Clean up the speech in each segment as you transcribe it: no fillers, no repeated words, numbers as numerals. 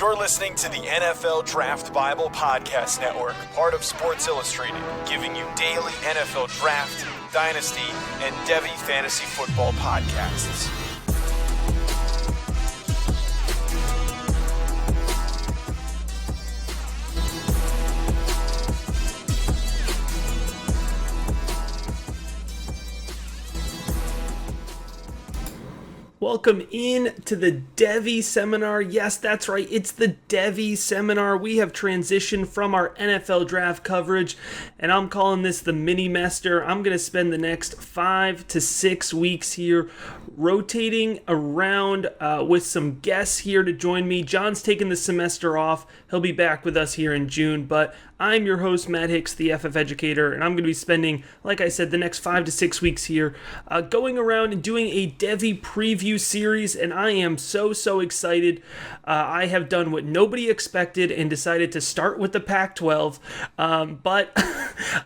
You're listening to the NFL Draft Bible Podcast Network, part of Sports Illustrated, giving you daily NFL Draft, Dynasty, and Devy Fantasy Football podcasts. Welcome in to the Devy Seminar. Yes, that's right. It's the Devy Seminar. We have transitioned from our NFL draft coverage, and I'm calling this the mini-mester. I'm going to spend the next 5 to 6 weeks here rotating around with some guests here to join me. John's taking the semester off. He'll be back with us here in June, but I'm your host, Matt Hicks, the FF Educator, and I'm going to be spending, like I said, the next 5 to 6 weeks here going around and doing a Devy preview series, and I am so excited. I have done what nobody expected and decided to start with the Pac-12, but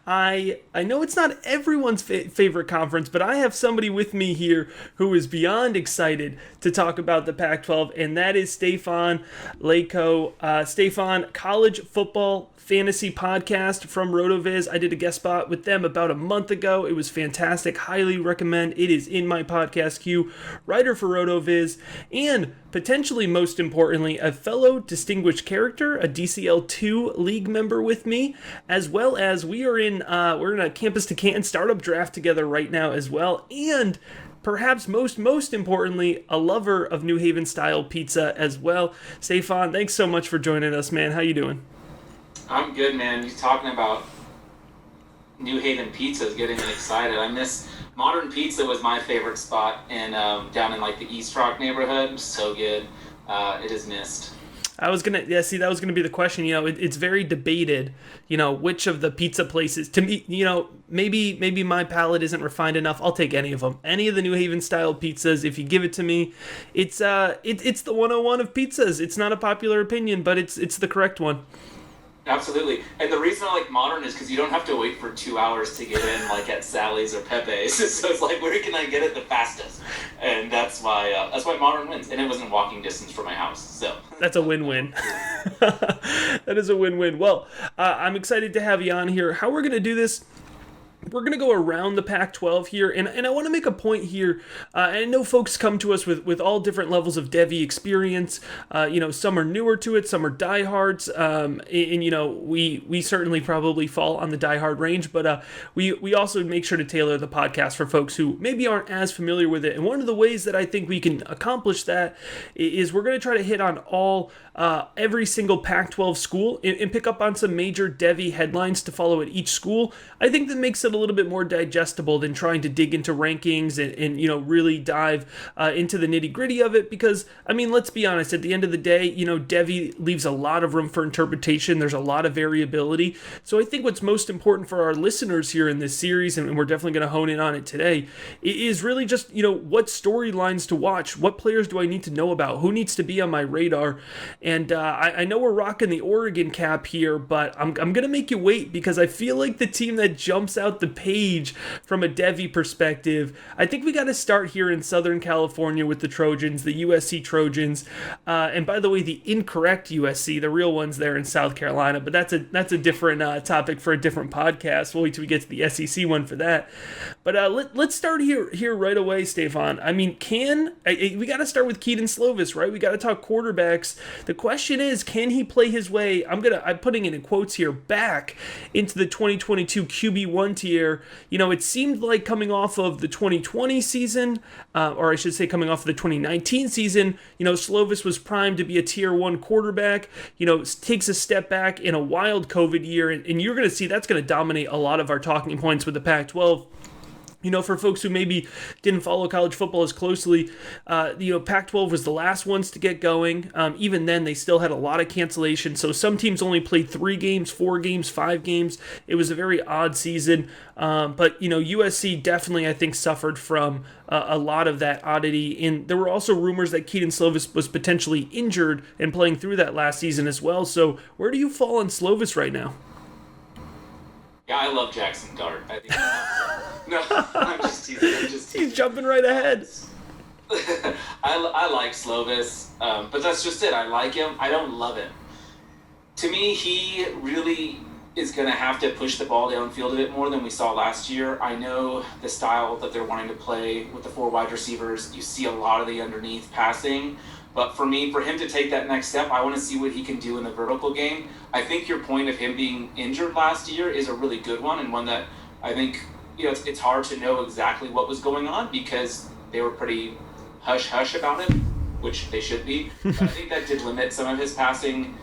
I know it's not everyone's favorite conference, but I have somebody with me here who is beyond excited to talk about the Pac-12, and that is Stefan Lako. Stefan, college football fantasy podcast from RotoViz. I did a guest spot with them about a month ago. It was fantastic. Highly recommend. It is in my podcast queue. Writer for RotoViz, and potentially most importantly, a fellow distinguished character, a DCL2 league member with me, as well as we're in a campus to Canton startup draft together right now as well, and perhaps most importantly, a lover of New Haven style pizza as well. Stefan, thanks so much for joining us, man. How you doing? I'm good, man. You're talking about New Haven pizza is getting me excited. I miss Modern Pizza was my favorite spot in down in like the East Rock neighborhood. So good. It is missed. That was gonna be the question. You know, it's very debated. You know, which of the pizza places to me. You know, maybe my palate isn't refined enough. I'll take any of them. Any of the New Haven style pizzas, if you give it to me. It's the 101 of pizzas. It's not a popular opinion, but it's the correct one. Absolutely. And the reason I like Modern is because you don't have to wait for 2 hours to get in, like at Sally's or Pepe's. So it's like, where can I get it the fastest? And that's why Modern wins. And it was in walking distance from my house. So that's a win-win. That is a win-win. Well, I'm excited to have you on here. How we're going to do this, we're going to go around the Pac-12 here, and I want to make a point here. I know folks come to us with all different levels of Devy experience. You know, some are newer to it, some are diehards, and you know, we certainly probably fall on the diehard range, but we also make sure to tailor the podcast for folks who maybe aren't as familiar with it. And one of the ways that I think we can accomplish that is we're going to try to hit on every single Pac-12 school and pick up on some major Devy headlines to follow at each school. I think that makes it a little bit more digestible than trying to dig into rankings and you know, really dive into the nitty-gritty of it, because I mean, let's be honest, at the end of the day, you know, Devy leaves a lot of room for interpretation. There's a lot of variability. So I think what's most important for our listeners here in this series, and we're definitely going to hone in on it today, is really just, you know, what storylines to watch, what players do I need to know about, who needs to be on my radar. And I know we're rocking the Oregon cap here, but I'm going to make you wait, because I feel like the team that jumps out the page from a Devy perspective, I think we got to start here in Southern California with the Trojans, the USC Trojans. And by the way, the incorrect USC, the real ones there in South Carolina, but that's a different topic for a different podcast. We'll wait till we get to the SEC one for that. But let's start here right away, Stefan. I mean, we got to start with Kedon Slovis, right? We got to talk quarterbacks. The question is, can he play his way, I'm putting it in quotes here, back into the 2022 QB1 tier? You know, it seemed like coming off of the 2020 season, or I should say coming off of the 2019 season, you know, Slovis was primed to be a tier 1 quarterback, you know, takes a step back in a wild COVID year, and you're going to see that's going to dominate a lot of our talking points with the Pac-12. You know, for folks who maybe didn't follow college football as closely, you know, Pac-12 was the last ones to get going. Even then, they still had a lot of cancellations. So some teams only played 3 games, 4 games, 5 games. It was a very odd season. But, you know, USC definitely, I think, suffered from a lot of that oddity. And there were also rumors that Kedon Slovis was potentially injured and playing through that last season as well. So where do you fall on Slovis right now? Yeah, I love Jackson Dart. I think no, I'm just teasing. He's jumping right ahead. I like Slovis, but that's just it. I like him. I don't love him. To me, he really is going to have to push the ball downfield a bit more than we saw last year. I know the style that they're wanting to play with the 4 wide receivers. You see a lot of the underneath passing. But for me, for him to take that next step, I want to see what he can do in the vertical game. I think your point of him being injured last year is a really good one, and one that I think, it's hard to know exactly what was going on because they were pretty hush-hush about it, which they should be. But I think that did limit some of his passing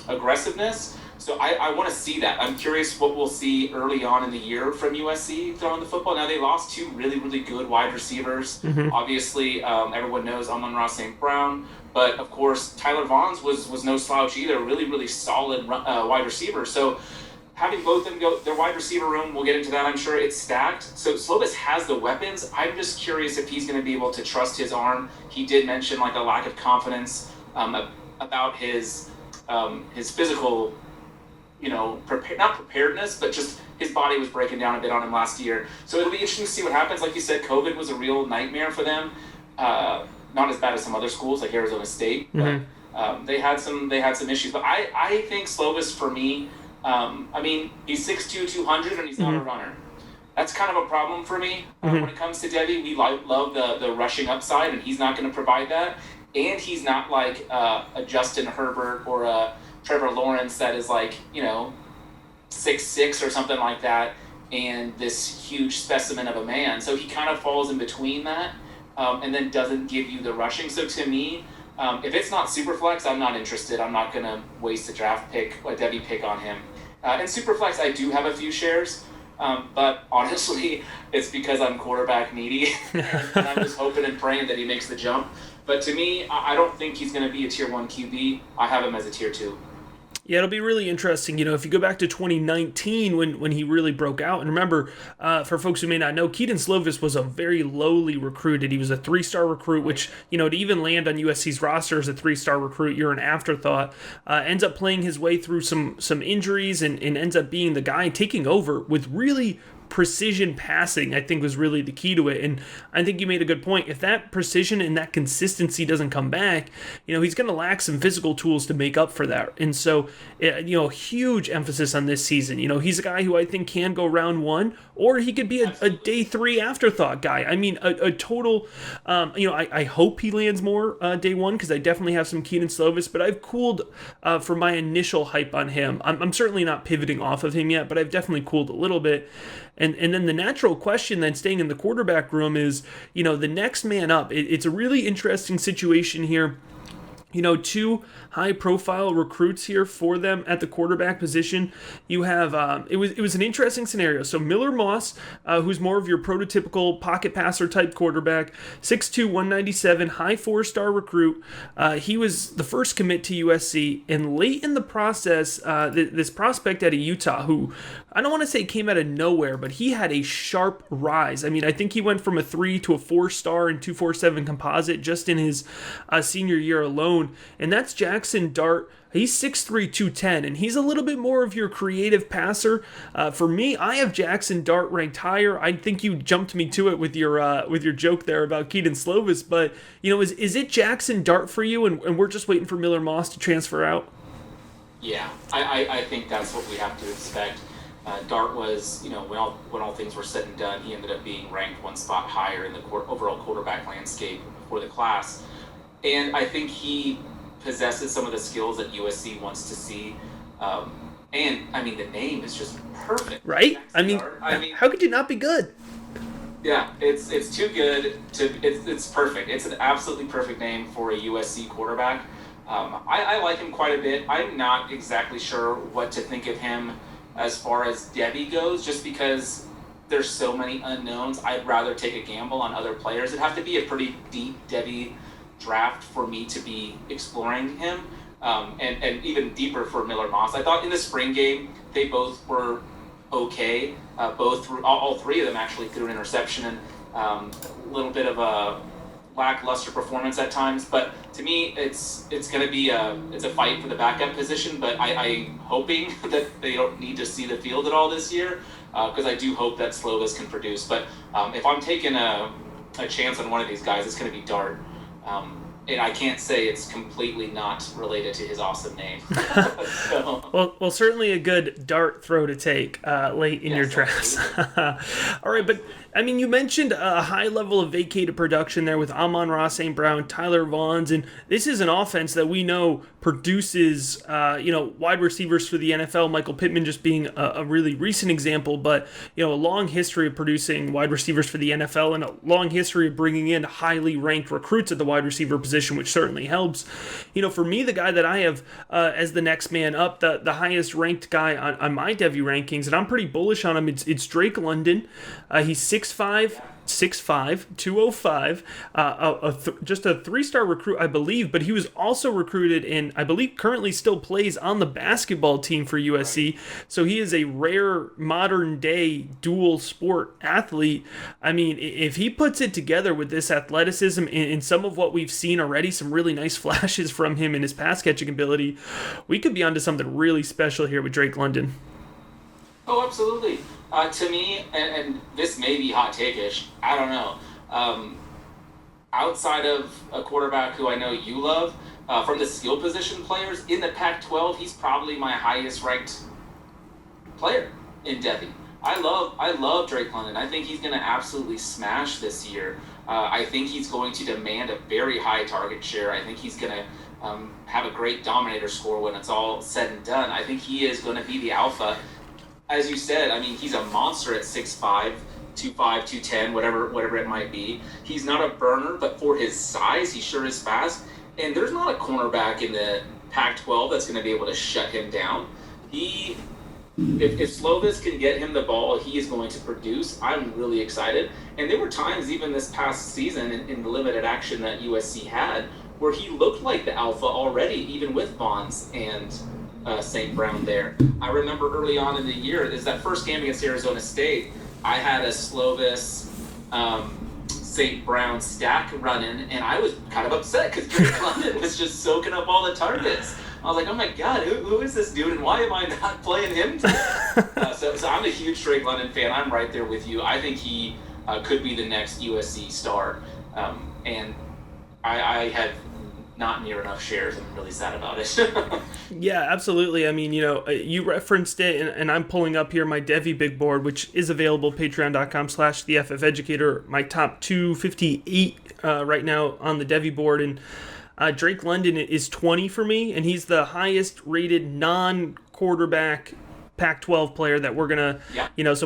aggressiveness. So I want to see that. I'm curious what we'll see early on in the year from USC throwing the football. Now, they lost 2 really, really good wide receivers. Mm-hmm. Obviously, everyone knows Amon-Ra St. Brown. But, of course, Tyler Vaughn's was no slouch either. Really, really solid wide receiver. So having both of them go, their wide receiver room, we'll get into that, I'm sure, it's stacked. So Slovis has the weapons. I'm just curious if he's going to be able to trust his arm. He did mention, a lack of confidence about his physical, not preparedness, but just his body was breaking down a bit on him last year. So it'll be interesting to see what happens. Like you said, COVID was a real nightmare for them. Not as bad as some other schools like Arizona State, but they had some issues. But I think Slovis, for me, he's 6'2", 200, and he's not a runner. That's kind of a problem for me when it comes to Devy. We love the rushing upside, and he's not going to provide that. And he's not like a Justin Herbert or a Trevor Lawrence that is 6'6" or something like that, and this huge specimen of a man. So he kind of falls in between that, and then doesn't give you the rushing. So to me, if it's not Superflex, I'm not interested. I'm not going to waste a draft pick, a Devy pick on him. In Superflex, I do have a few shares, but honestly, it's because I'm quarterback needy, and I'm just hoping and praying that he makes the jump. But to me, I don't think he's going to be a Tier 1 QB. I have him as a Tier 2. Yeah, it'll be really interesting. If you go back to 2019 when he really broke out, and remember, for folks who may not know, Kedon Slovis was a very lowly recruited. He was a 3-star recruit, which, to even land on USC's roster as a 3-star recruit, you're an afterthought. Ends up playing his way through some injuries and ends up being the guy taking over with really precision passing, I think, was really the key to it. And I think you made a good point. If that precision and that consistency doesn't come back, he's going to lack some physical tools to make up for that. And so, huge emphasis on this season. He's a guy who I think can go round 1, or he could be a day 3 afterthought guy. I mean, a total, I hope he lands more day 1, because I definitely have some Kedon Slovis, but I've cooled for my initial hype on him. I'm certainly not pivoting off of him yet, but I've definitely cooled a little bit. And then the natural question then staying in the quarterback room is, the next man up. It's a really interesting situation here. 2 high-profile recruits here for them at the quarterback position. You have it was an interesting scenario. So Miller Moss, who's more of your prototypical pocket passer type quarterback, 6'2", 197, high 4-star recruit. He was the first commit to USC, and late in the process, this prospect out of Utah, who I don't want to say came out of nowhere, but he had a sharp rise. I mean, I think he went from a 3 to a 4-star and 247 composite just in his senior year alone. And that's Jackson Dart. He's 6'3", 210, and he's a little bit more of your creative passer. For me, I have Jackson Dart ranked higher. I think you jumped me to it with your joke there about Kedon Slovis, but is it Jackson Dart for you, and we're just waiting for Miller Moss to transfer out? Yeah, I think that's what we have to expect. Dart was, when all things were said and done, he ended up being ranked 1 spot higher in the overall quarterback landscape for the class. And I think he possesses some of the skills that USC wants to see. And, the name is just perfect. Right? How could you not be good? Yeah, it's too good. It's perfect. It's an absolutely perfect name for a USC quarterback. I like him quite a bit. I'm not exactly sure what to think of him as far as Devy goes, just because there's so many unknowns. I'd rather take a gamble on other players. It'd have to be a pretty deep Devy draft for me to be exploring him, and even deeper for Miller Moss. I thought in the spring game, they both were okay. All 3 of them actually threw an interception and a little bit of a lackluster performance at times. But to me, it's going to be a fight for the backup position. But I'm hoping that they don't need to see the field at all this year, because I do hope that Slovis can produce. But if I'm taking a a chance on one of these guys, it's going to be Dart. And I can't say it's completely not related to his awesome name. So. Well, certainly a good dart throw to take late in your drafts. All right, but I mean, you mentioned a high level of vacated production there with Amon-Ra St. Brown, Tyler Vaughns, and this is an offense that we know produces, wide receivers for the NFL. Mycah Pittman just being a really recent example, but a long history of producing wide receivers for the NFL and a long history of bringing in highly ranked recruits at the wide receiver position, which certainly helps. For me, the guy that I have as the next man up, the highest ranked guy on my Devy rankings, and I'm pretty bullish on him. It's Drake London. He's 6'5", 205, just a 3-star recruit, I believe, but he was also recruited and I believe currently still plays on the basketball team for USC. So he is a rare modern day dual sport athlete. I mean, if he puts it together with this athleticism and some of what we've seen already, some really nice flashes from him and his pass catching ability, we could be onto something really special here with Drake London. Oh, absolutely. To me, and this may be hot take-ish, I don't know. Outside of a quarterback who I know you love, from the skill position players in the Pac-12, he's probably my highest ranked player in Devy. I love Drake London. I think he's going to absolutely smash this year. I think he's going to demand a very high target share. I think he's going to have a great dominator score when it's all said and done. I think he is going to be the alpha. As you said, I mean, he's a monster at 6'5", 205, 210, whatever it might be. He's not a burner, but for his size, he sure is fast. And there's not a cornerback in the Pac-12 that's going to be able to shut him down. If Slovis can get him the ball, he is going to produce. I'm really excited. And there were times, even this past season, in the limited action that USC had, where he looked like the alpha already, even with Vaughns and St. Brown there. I remember early on in the year, is that first game against Arizona State, I had a Slovis St. Brown stack running, and I was kind of upset because Drake London was just soaking up all the targets. I was like, oh my God, who is this dude, and why am I not playing him today? So I'm a huge Drake London fan. I'm right there with you. I think he could be the next USC star, and I have not near enough shares. I'm really sad about it. Yeah, absolutely. I mean, you referenced it, and I'm pulling up here my Devy big board, which is available patreon.com/theFFeducator. My top 258 right now on the Devy board, and Drake London is 20 for me, and he's the highest rated non-quarterback Pac-12 player that we're gonna,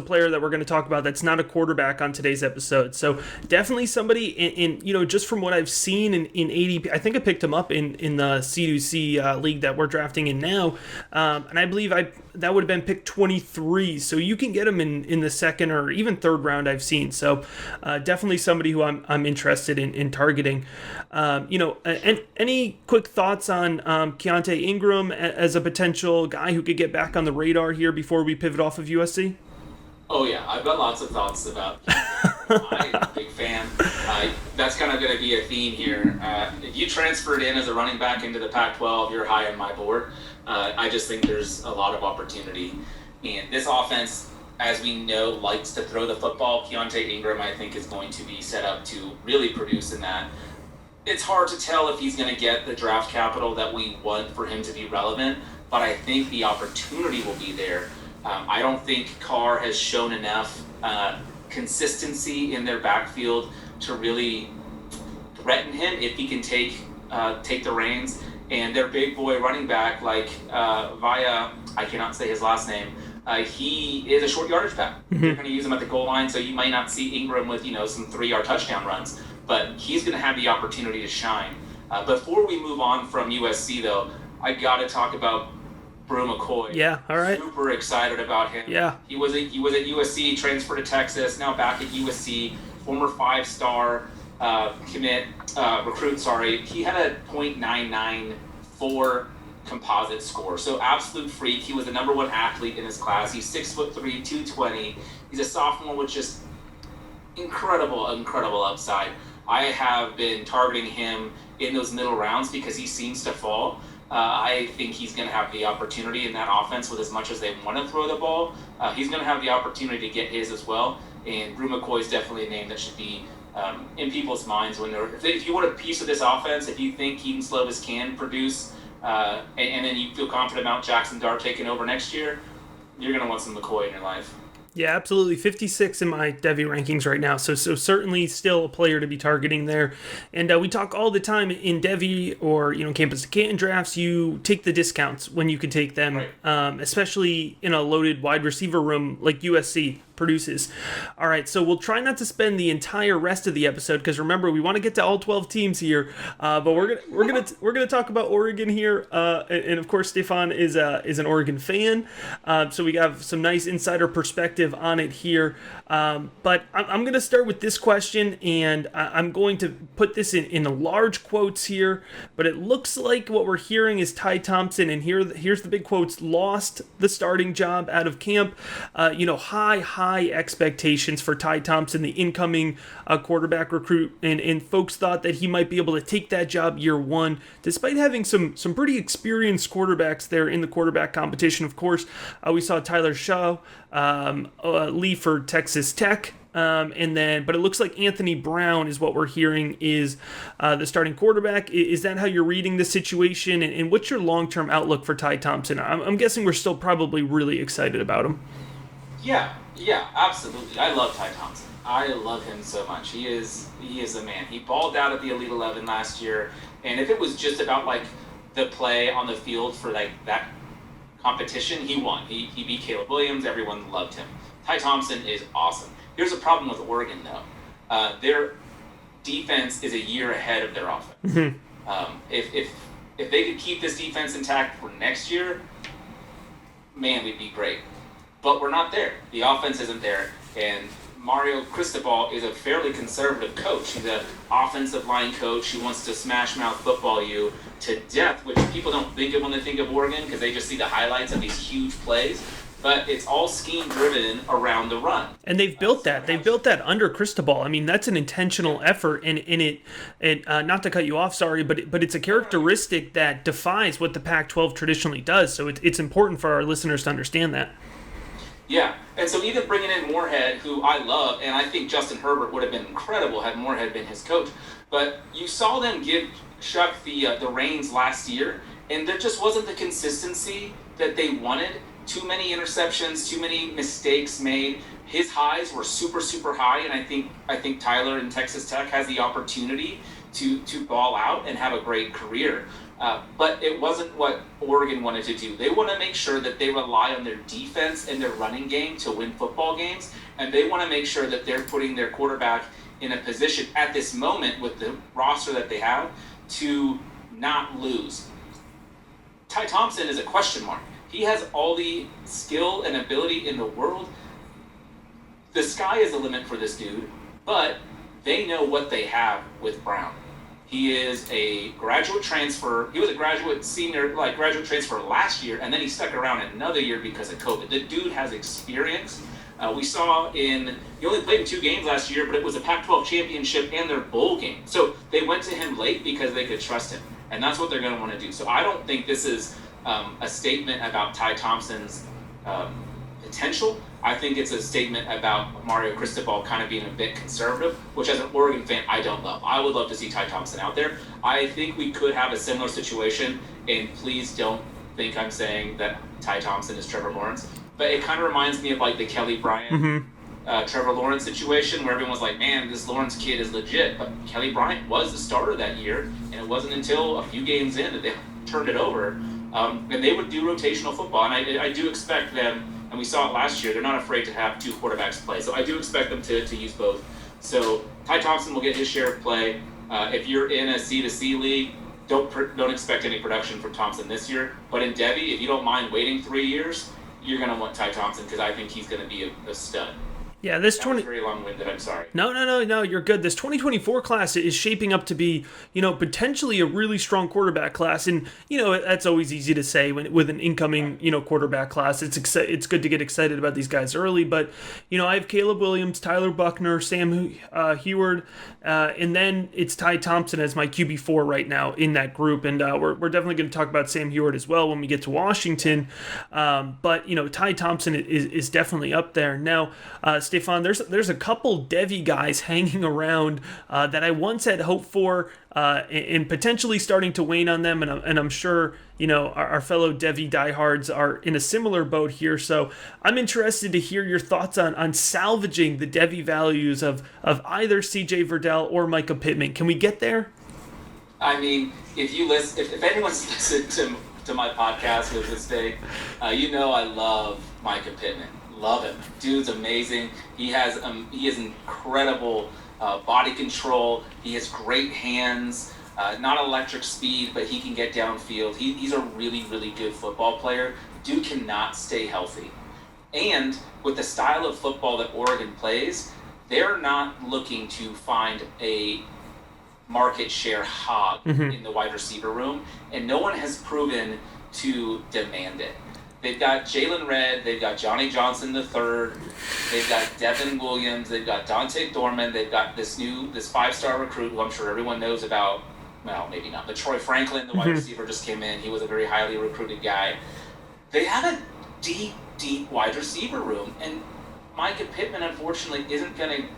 player that we're gonna talk about that's not a quarterback on today's episode. So definitely somebody in just from what I've seen in ADP, I think I picked him up in the C2C league that we're drafting in now, and I believe that would have been pick 23. So you can get him in the second or even third round I've seen. So definitely somebody who I'm interested in targeting. And any quick thoughts on Keontae Ingram as a potential guy who could get back on the radar here before we pivot off of USC? Oh yeah, I've got lots of thoughts about I'm a big fan. That's kind of going to be a theme here. If you transferred in as a running back into the Pac-12, you're high on my board. I just think there's a lot of opportunity. And this offense, as we know, likes to throw the football. Keontae Ingram, I think, is going to be set up to really produce in that. It's hard to tell if he's going to get the draft capital that we want for him to be relevant, but I think the opportunity will be there. I don't think Carr has shown enough consistency in their backfield to really threaten him if he can take the reins. And their big boy running back, like I cannot say his last name, he is a short yardage back. Mm-hmm. They're going to use him at the goal line, so you might not see Ingram with some 3-yard touchdown runs, but he's going to have the opportunity to shine. Before we move on from USC, though, I got to talk about Brew McCoy. Yeah, all right. Super excited about him. Yeah. He was at USC, transferred to Texas, now back at USC, former 5-star recruit. He had a .994 composite score, so absolute freak. He was the number 1 athlete in his class. He's 6'3", 220. He's a sophomore with just incredible upside. I have been targeting him in those middle rounds because he seems to fall. I think he's going to have the opportunity in that offense with as much as they want to throw the ball. He's going to have the opportunity to get his as well. And Brew McCoy is definitely a name that should be in people's minds when if you want a piece of this offense, if you think Kedon Slovis can produce, and then you feel confident about Jackson Dart taking over next year, you're going to want some McCoy in your life. Yeah, absolutely. 56 in my Devy rankings right now, so certainly still a player to be targeting there. And we talk all the time in Devy or Campus to Canton drafts. You take the discounts when you can take them, right. Especially in a loaded wide receiver room like USC produces. All right, so we'll try not to spend the entire rest of the episode because remember we want to get to all 12 teams here. But we're gonna talk about Oregon here, and of course Stefan is an Oregon fan, so we have some nice insider perspective on it here. But I'm gonna start with this question, and I'm going to put this in large quotes here. But it looks like what we're hearing is Ty Thompson, and here's the big quotes: lost the starting job out of camp. High expectations for Ty Thompson, the incoming quarterback recruit, and folks thought that he might be able to take that job year one, despite having some pretty experienced quarterbacks there in the quarterback competition. Of course, we saw Tyler Shaw leave for Texas Tech. But it looks like Anthony Brown is what we're hearing is the starting quarterback. Is that how you're reading the situation? And what's your long-term outlook for Ty Thompson? I'm guessing we're still probably really excited about him. Yeah, absolutely. I love Ty Thompson. I love him so much. He is a man. He balled out at the Elite 11 last year, and if it was just about like the play on the field for like that competition, he won. He beat Caleb Williams. Everyone loved him. Ty Thompson is awesome. Here's a problem with Oregon though. Their defense is a year ahead of their offense. Mm-hmm. If they could keep this defense intact for next year, man, we'd be great. But we're not there. The offense isn't there. And Mario Cristobal is a fairly conservative coach. He's an offensive line coach who wants to smash mouth football you to death, which people don't think of when they think of Oregon because they just see the highlights of these huge plays. But it's all scheme driven around the run. And they've built that. They've built that under Cristobal. I mean, that's an intentional effort, and it not to cut you off, sorry, but it's a characteristic that defies what the Pac-12 traditionally does. So it's important for our listeners to understand that. Yeah, and so even bringing in Moorhead, who I love, and I think Justin Herbert would have been incredible had Moorhead been his coach, but you saw them give Shuck the reins last year, and there just wasn't the consistency that they wanted. Too many interceptions, too many mistakes made. His highs were super, super high, and I think Tyler in Texas Tech has the opportunity to ball out and have a great career. But it wasn't what Oregon wanted to do. They want to make sure that they rely on their defense and their running game to win football games, and they want to make sure that they're putting their quarterback in a position at this moment with the roster that they have to not lose. Ty Thompson is a question mark. He has all the skill and ability in the world. The sky is the limit for this dude, but they know what they have with Brown. He is a graduate transfer. He was a graduate transfer last year, and then he stuck around another year because of COVID. The dude has experience. We saw he only played in 2 games last year, but it was a Pac-12 championship and their bowl game. So they went to him late because they could trust him, and that's what they're going to want to do. So I don't think this is a statement about Ty Thompson's potential. I think it's a statement about Mario Cristobal kind of being a bit conservative, which as an Oregon fan, I don't love. I would love to see Ty Thompson out there. I think we could have a similar situation, and please don't think I'm saying that Ty Thompson is Trevor Lawrence, but it kind of reminds me of like the Kelly Bryant, Trevor Lawrence situation where everyone was like, man, this Lawrence kid is legit, but Kelly Bryant was the starter that year, and it wasn't until a few games in that they turned it over, and they would do rotational football, and I do expect them. And we saw it last year. They're not afraid to have 2 quarterbacks play. So I do expect them to use both. So Ty Thompson will get his share of play. If you're in a C-to-C league, don't expect any production from Thompson this year. But in Devy, if you don't mind waiting 3 years, you're going to want Ty Thompson because I think he's going to be a stud. Yeah, this that was very long-winded. I'm sorry. No, you're good. This 2024 class is shaping up to be, potentially a really strong quarterback class, and that's always easy to say with an incoming, quarterback class. It's good to get excited about these guys early, but I have Caleb Williams, Tyler Buckner, Sam Heward, and then it's Ty Thompson as my QB4 right now in that group, and we're definitely going to talk about Sam Heward as well when we get to Washington, but Ty Thompson is definitely up there now. Stefan, there's a couple Devy guys hanging around that I once had hoped for and potentially starting to wane on them, and I'm sure our fellow Devy diehards are in a similar boat here. So I'm interested to hear your thoughts on salvaging the Devy values of either CJ Verdell or Mycah Pittman. Can we get there? I mean, if anyone's listened to my podcast with this thing, I love Mycah Pittman. Love him. Dude's amazing. He has incredible body control. He has great hands. Not electric speed, but he can get downfield. He's a really, really good football player. Dude cannot stay healthy. And with the style of football that Oregon plays, they're not looking to find a market share hog in the wide receiver room, and no one has proven to demand it. They've got Jalen Redd, they've got Johnny Johnson III, they've got Devin Williams, they've got Dante Dorman, they've got this 5-star recruit who I'm sure everyone knows about. Well, maybe not, but Troy Franklin, the wide receiver, just came in. He was a very highly recruited guy. They have a deep, deep wide receiver room, and Mycah Pittman, unfortunately, isn't going to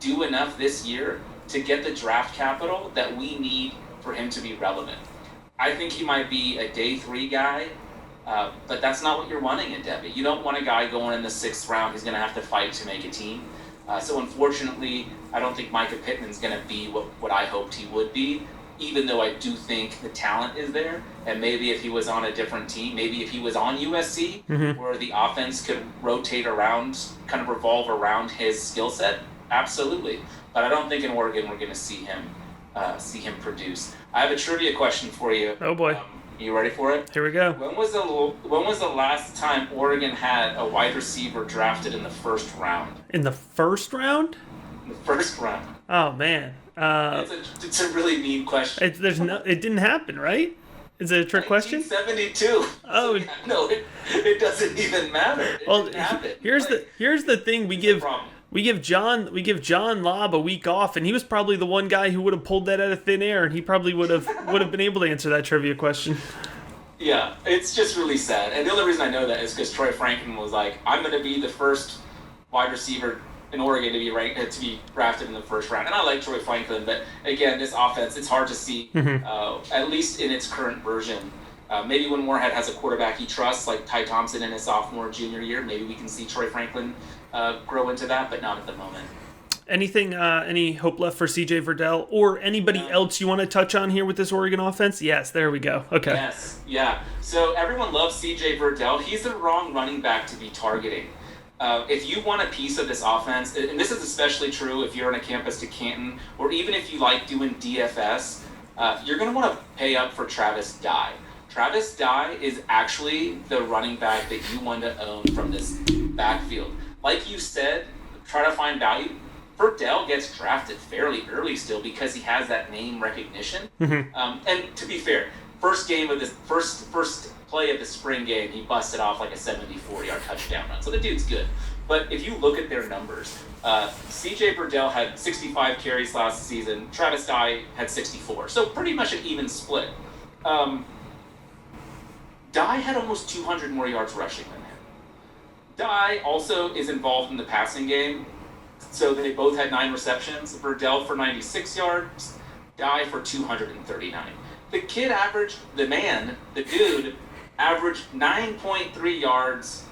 do enough this year to get the draft capital that we need for him to be relevant. I think he might be a day 3 guy, but that's not what you're wanting in Devy. You don't want a guy going in the 6th round who's going to have to fight to make a team. So unfortunately, I don't think Mycah Pittman's going to be what I hoped he would be, even though I do think the talent is there. And maybe if he was on a different team, maybe if he was on USC, where the offense could rotate around, kind of revolve around his skill set, absolutely. But I don't think in Oregon we're going to see him produce. I have a trivia question for you. Oh boy. You ready for it? Here we go. When was the last time Oregon had a wide receiver drafted in the 1st round? In the 1st round? In the 1st round. Oh man. It's a really mean question. It didn't happen, right? Is it a trick question? 1972. Oh no, it doesn't even matter. It didn't happen. Here's the thing we give John Lobb a week off, and he was probably the one guy who would have pulled that out of thin air, and he probably would have been able to answer that trivia question. Yeah, it's just really sad. And the only reason I know that is because Troy Franklin was like, I'm going to be the first wide receiver in Oregon to be drafted in the 1st round. And I like Troy Franklin, but again, this offense, it's hard to see, at least in its current version. Maybe when Moorhead has a quarterback he trusts, like Ty Thompson in his sophomore, junior year, maybe we can see Troy Franklin grow into that, but not at the moment. Any hope left for CJ Verdell or anybody else you want to touch on here with this Oregon offense? Yes, there we go. Okay. Yes, yeah. So everyone loves CJ Verdell. He's the wrong running back to be targeting. If you want a piece of this offense, and this is especially true if you're on a campus to Canton, or even if you like doing DFS, you're going to want to pay up for Travis Dye. Travis Dye is actually the running back that you want to own from this backfield. Like you said, try to find value. Verdell gets drafted fairly early still because he has that name recognition. And to be fair, first play of the spring game, he busted off like a 74-yard touchdown run. So the dude's good. But if you look at their numbers, CJ Verdell had 65 carries last season. Travis Dye had 64. So pretty much an even split. Dye had almost 200 more yards rushing than him. Dye also is involved in the passing game. So they both had 9 receptions. Verdell for 96 yards, Dye for 239. The dude averaged 9.3 yards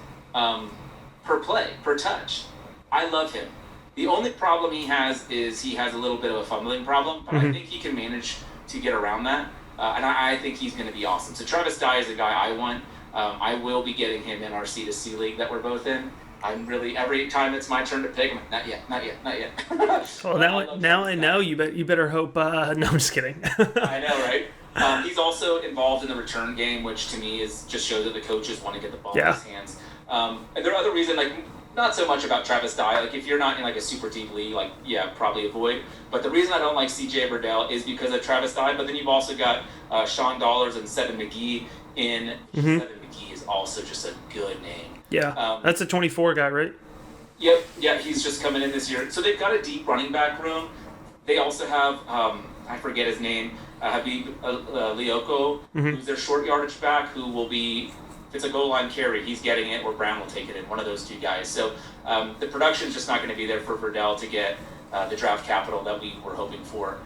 per touch. I love him. The only problem he has is he has a little bit of a fumbling problem, but I think he can manage to get around that. And I think he's going to be awesome. So Travis Dye is the guy I want. I will be getting him in our C2C league that we're both in. I'm really, every time it's my turn to pick, I'm like, not yet. Well, now I know. You better hope. No, I'm just kidding. I know, right? He's also involved in the return game, which to me just shows that the coaches want to get the ball in his hands. And there are other reasons, like not so much about Travis Dye. Like if you're not in like a super deep league, like probably avoid. But the reason I don't like CJ Verdell is because of Travis Dye. But then you've also got Sean Dollars and Seven McGee in. Seven McGee is also just a good name. Yeah, that's a 24 guy, right? Yep, yeah, he's just coming in this year. So they've got a deep running back room. They also have, I forget his name, Habib Lioko, who's their short yardage back, who will be it's a goal line carry, he's getting it, or Brown will take it in, one of those two guys. So the production's just not going to be there for Verdell to get the draft capital that we were hoping for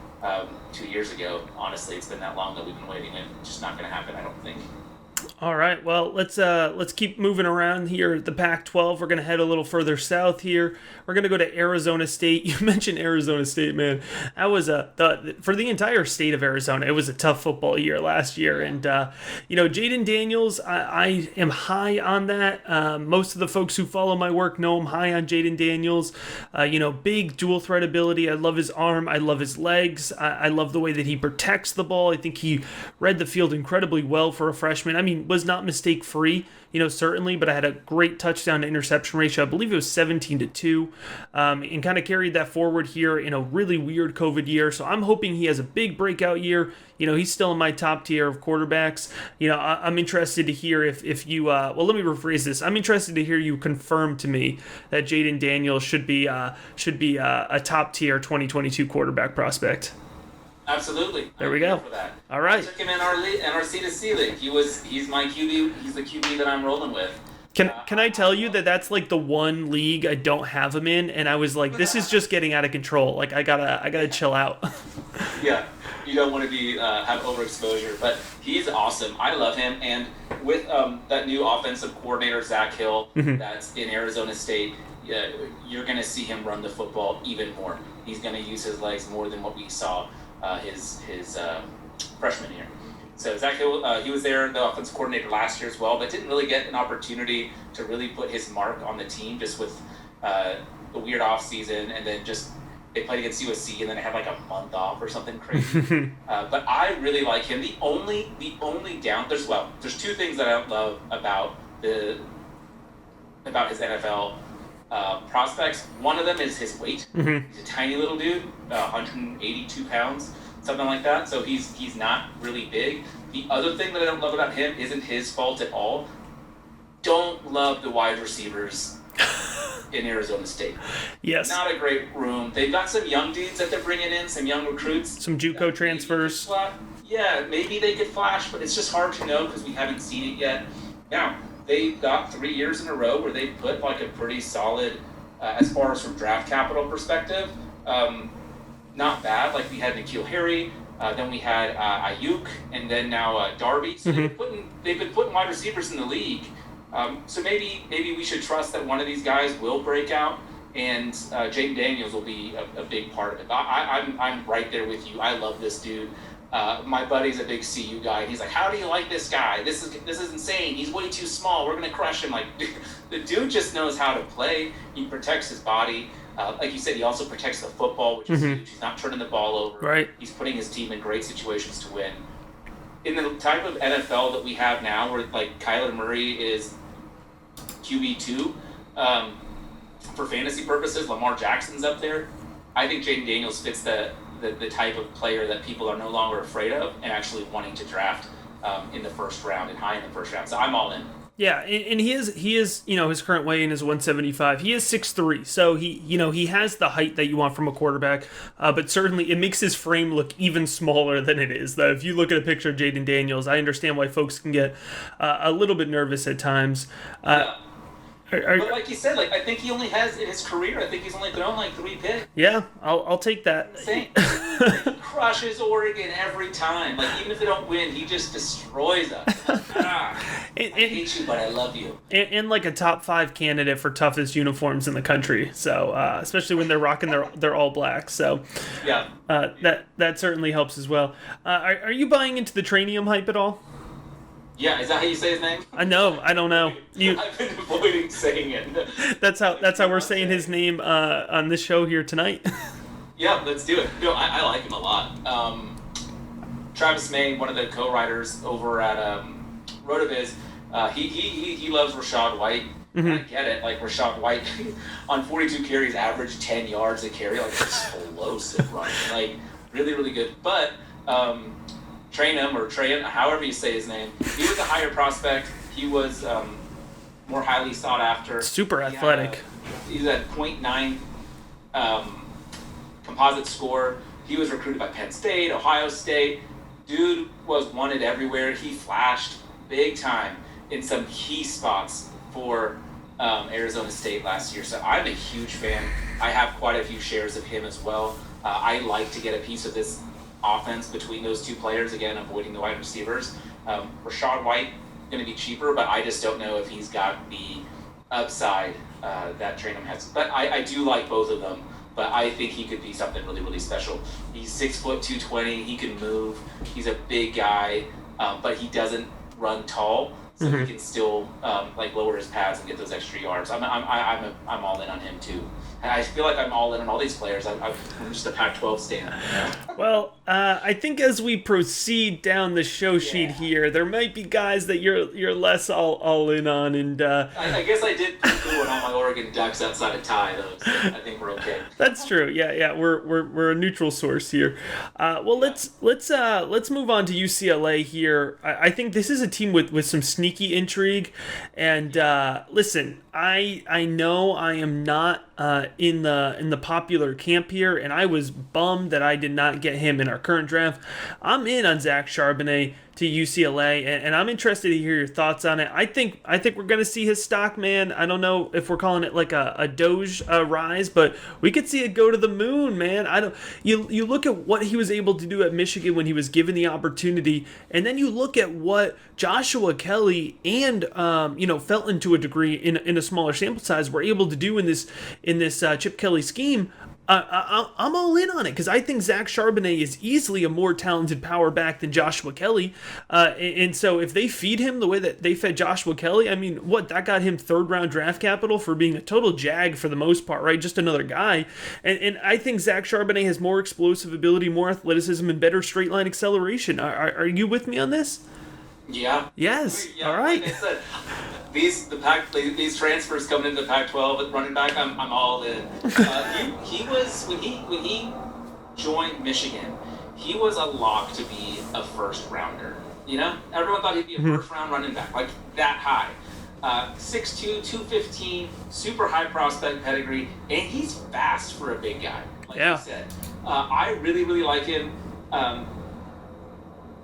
2 years ago. Honestly, it's been that long that we've been waiting, and it's just not going to happen, I don't think. All right, well, let's keep moving around here at the Pac-12. We're going to head a little further south here. We're going to go to Arizona State. You mentioned Arizona State, man. That was for the entire state of Arizona, it was a tough football year last year. And, Jayden Daniels, I am high on that. Most of the folks who follow my work know I'm high on Jayden Daniels. Big dual threat ability. I love his arm. I love his legs. I love the way that he protects the ball. I think he read the field incredibly well for a freshman. I mean, was not mistake-free, certainly, but I had a great touchdown to interception ratio. I believe it was 17-2, and kind of carried that forward here in a really weird COVID year. So I'm hoping he has a big breakout year. He's still in my top tier of quarterbacks. I'm interested to hear if you, let me rephrase this. I'm interested to hear you confirm to me that Jayden Daniels should be a top tier 2022 quarterback prospect. Absolutely. There we go. For that. All right. I took him in our C2C league. He's my QB. He's the QB that I'm rolling with. Can I tell you that that's like the one league I don't have him in, and I was like, this is just getting out of control. Like I gotta chill out. Yeah, you don't want to be have overexposure, but he's awesome. I love him, and with that new offensive coordinator Zach Hill, that's in Arizona State, you're gonna see him run the football even more. He's gonna use his legs more than what we saw his freshman year. So Zach Hill, he was there, the offensive coordinator last year as well, but didn't really get an opportunity to really put his mark on the team just with the weird off season, and then just they played against USC and then they had like a month off or something crazy. But I really like him. The only there's two things that I don't love about his NFL prospects. One of them is his weight. He's a tiny little dude, 182 pounds, something like that. So he's not really big. The other thing that I don't love about him isn't his fault at all. Don't love the wide receivers in Arizona State. Yes. Not a great room. They've got some young dudes that they're bringing in, some young recruits. Some JUCO transfers. Yeah, maybe they could flash, but it's just hard to know because we haven't seen it yet. Now, they got 3 years in a row where they put like a pretty solid, as far as from draft capital perspective, not bad. Like we had N'Keal Harry, then we had Ayuk, and then now Darby. So they've been putting wide receivers in the league. So maybe we should trust that one of these guys will break out, and Jayden Daniels will be a big part of it. I'm right there with you. I love this dude. My buddy's a big CU guy. He's like, how do you like this guy? This is insane. He's way too small. We're gonna crush him. Like, the dude just knows how to play. He protects his body. Like you said, he also protects the football, which is huge. He's not turning the ball over. Right. He's putting his team in great situations to win. In the type of NFL that we have now, where like Kyler Murray is QB2, for fantasy purposes, Lamar Jackson's up there. I think Jayden Daniels fits the type of player that people are no longer afraid of and actually wanting to draft in the first round and high in the first round. So I'm all in. Yeah, and he is his current weight-in is 175. He is 6'3", so he has the height that you want from a quarterback, but certainly it makes his frame look even smaller than it is. Though if you look at a picture of Jayden Daniels, I understand why folks can get a little bit nervous at times. But like you said, like I think he only has in his career, I think he's only thrown like 3 picks. Yeah, I'll take that. Insane. He crushes Oregon every time. Like even if they don't win, he just destroys us. I hate you, but I love you. And like a top 5 candidate for toughest uniforms in the country. So especially when they're rocking their all black. So yeah, that certainly helps as well. Are you buying into the Tranium hype at all? Yeah, is that how you say his name? I don't know. I've been avoiding saying it. That's how we're saying his name on this show here tonight. Yeah, let's do it. No, I like him a lot. Travis May, one of the co-writers over at RotoViz, he loves Rachaad White. I get it. Like Rachaad White on 42 carries, averaged 10 yards a carry, like explosive running, like really, really good. But Trayan, however you say his name, he was a higher prospect. He was more highly sought after. Super athletic. He's at .9 composite score. He was recruited by Penn State, Ohio State. Dude was wanted everywhere. He flashed big time. in some key spots for Arizona State last year. So I'm a huge fan. I have quite a few shares of him as well. I like to get a piece of this offense between those two players, again, avoiding the wide receivers. Rachaad White going to be cheaper, but I just don't know if he's got the upside that Trainum has. But I do like both of them, but I think he could be something really, really special. He's 6 foot 220. He can move. He's a big guy, but he doesn't run tall, so he can still lower his pads and get those extra yards. I'm all in on him too. And I feel like I'm all in on all these players. I'm just a Pac-12 stan. Well, I think as we proceed down the show sheet here, there might be guys that you're less all in on, and I guess I did poo on all my Oregon Ducks outside of Ty, though. So I think we're okay. That's true. Yeah. We're a neutral source here. Well, let's move on to UCLA here. I think this is a team with some sneaky intrigue, and listen, I know I am not in the popular camp here, and I was bummed that I did not get him in our current draft. I'm in on Zach Charbonnet to UCLA, and I'm interested to hear your thoughts on it. I think we're going to see his stock, man. I don't know if we're calling it like a Doge rise, but we could see it go to the moon, man. You look at what he was able to do at Michigan when he was given the opportunity, and then you look at what Joshua Kelly and Felton to a degree in a smaller sample size were able to do in this Chip Kelly scheme. I'm all in on it because I think Zach Charbonnet is easily a more talented power back than Joshua Kelly. And so if they feed him the way that they fed Joshua Kelly, I mean, that got him third-round draft capital for being a total jag for the most part, right? Just another guy. And I think Zach Charbonnet has more explosive ability, more athleticism, and better straight-line acceleration. Are you with me on this? Yeah. Yes. Yeah, all right. Like I said, these transfers coming into the Pac-12 at running back, I'm all in. He was when he joined Michigan, he was a lock to be a first rounder. Everyone thought he'd be a first round running back, like that high. 6'2", 215, super high prospect pedigree, and he's fast for a big guy. Like you said, I really, really like him.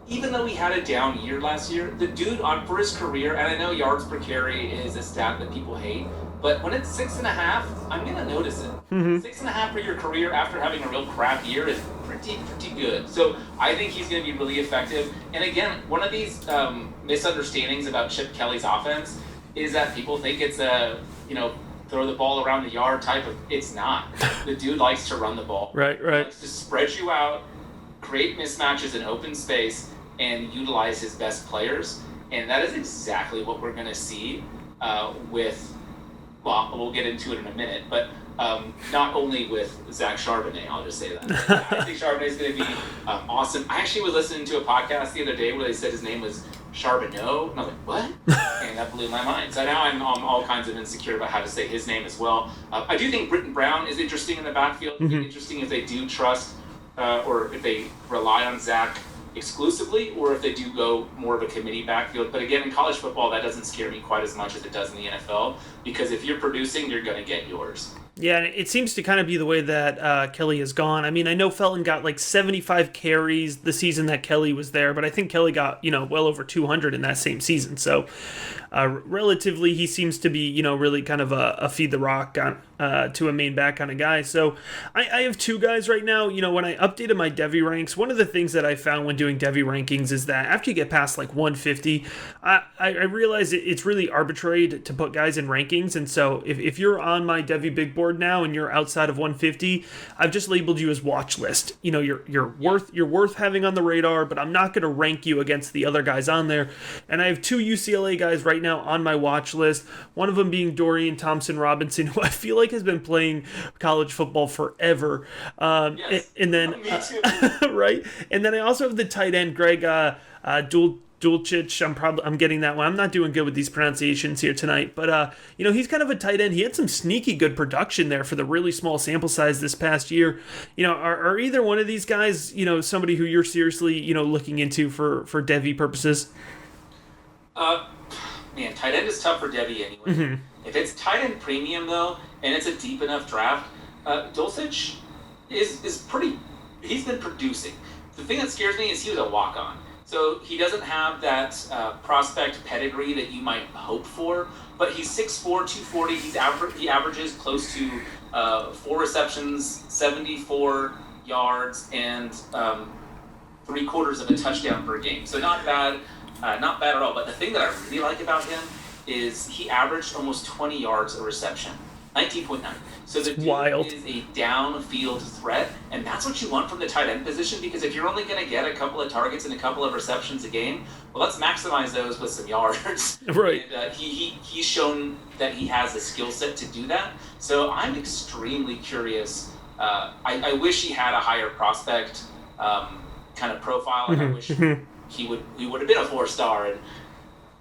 Even though he had a down year last year, the dude for his career, and I know yards per carry is a stat that people hate, but when it's 6.5, I'm gonna notice it. 6.5 for your career after having a real crap year is pretty good. So I think he's gonna be really effective. And again, one of these misunderstandings about Chip Kelly's offense is that people think it's a throw the ball around the yard type of. It's not. The dude likes to run the ball. Right. He likes to spread you out, create mismatches in open space, and utilize his best players, and that is exactly what we're going to see we'll get into it in a minute, but not only with Zach Charbonnet, I'll just say that. I think Charbonnet is going to be awesome. I actually was listening to a podcast the other day where they said his name was Charbonneau, and I was like, what? And that blew my mind. So now I'm all kinds of insecure about how to say his name as well. I do think Britton Brown is interesting in the backfield. It'd be interesting if they do trust or if they rely on Zach exclusively, or if they do go more of a committee backfield. But again, in college football, that doesn't scare me quite as much as it does in the NFL, because if you're producing, you're going to get yours. Yeah, it seems to kind of be the way that Kelly has gone. I mean, I know Felton got like 75 carries the season that Kelly was there, but I think Kelly got, well over 200 in that same season. So relatively, he seems to be, really kind of a feed the rock to a main back kind of guy. So I have two guys right now. When I updated my Devy ranks, one of the things that I found when doing Devy rankings is that after you get past like 150, I realize it's really arbitrary to put guys in rankings. And so if you're on my Devy big board now and you're outside of 150, I've just labeled you as watch list. You're worth having on the radar, but I'm not going to rank you against the other guys on there. And I have two UCLA guys right now on my watch list. One of them being Dorian Thompson Robinson, who I feel like has been playing college football forever. Yes. And then me too. right. And then I also have the tight end Greg Dulcich. I'm getting that one. I'm not doing good with these pronunciations here tonight, but he's kind of a tight end. He had some sneaky good production there for the really small sample size this past year. Are either one of these guys, somebody who you're seriously, looking into for Devy purposes? Man, tight end is tough for Devy anyway. If it's tight end premium though, and it's a deep enough draft, Dulcich is pretty. He's been producing. The thing that scares me is he was a walk-on. So So he doesn't have that prospect pedigree that you might hope for, but he's 6'4", 240. He averages close to 4 receptions, 74 yards, and 3/4 of a touchdown per game. So not bad at all. But the thing that I really like about him is he averaged almost 20 yards a reception, 19.9. So the dude wild. is a downfield threat, and that's what you want from the tight end position, because if you're only going to get a couple of targets and a couple of receptions a game, well, let's maximize those with some yards. Right. And he's shown that he has the skill set to do that. So I'm extremely curious. I wish he had a higher prospect kind of profile, and I wish he would have been a 4-star, and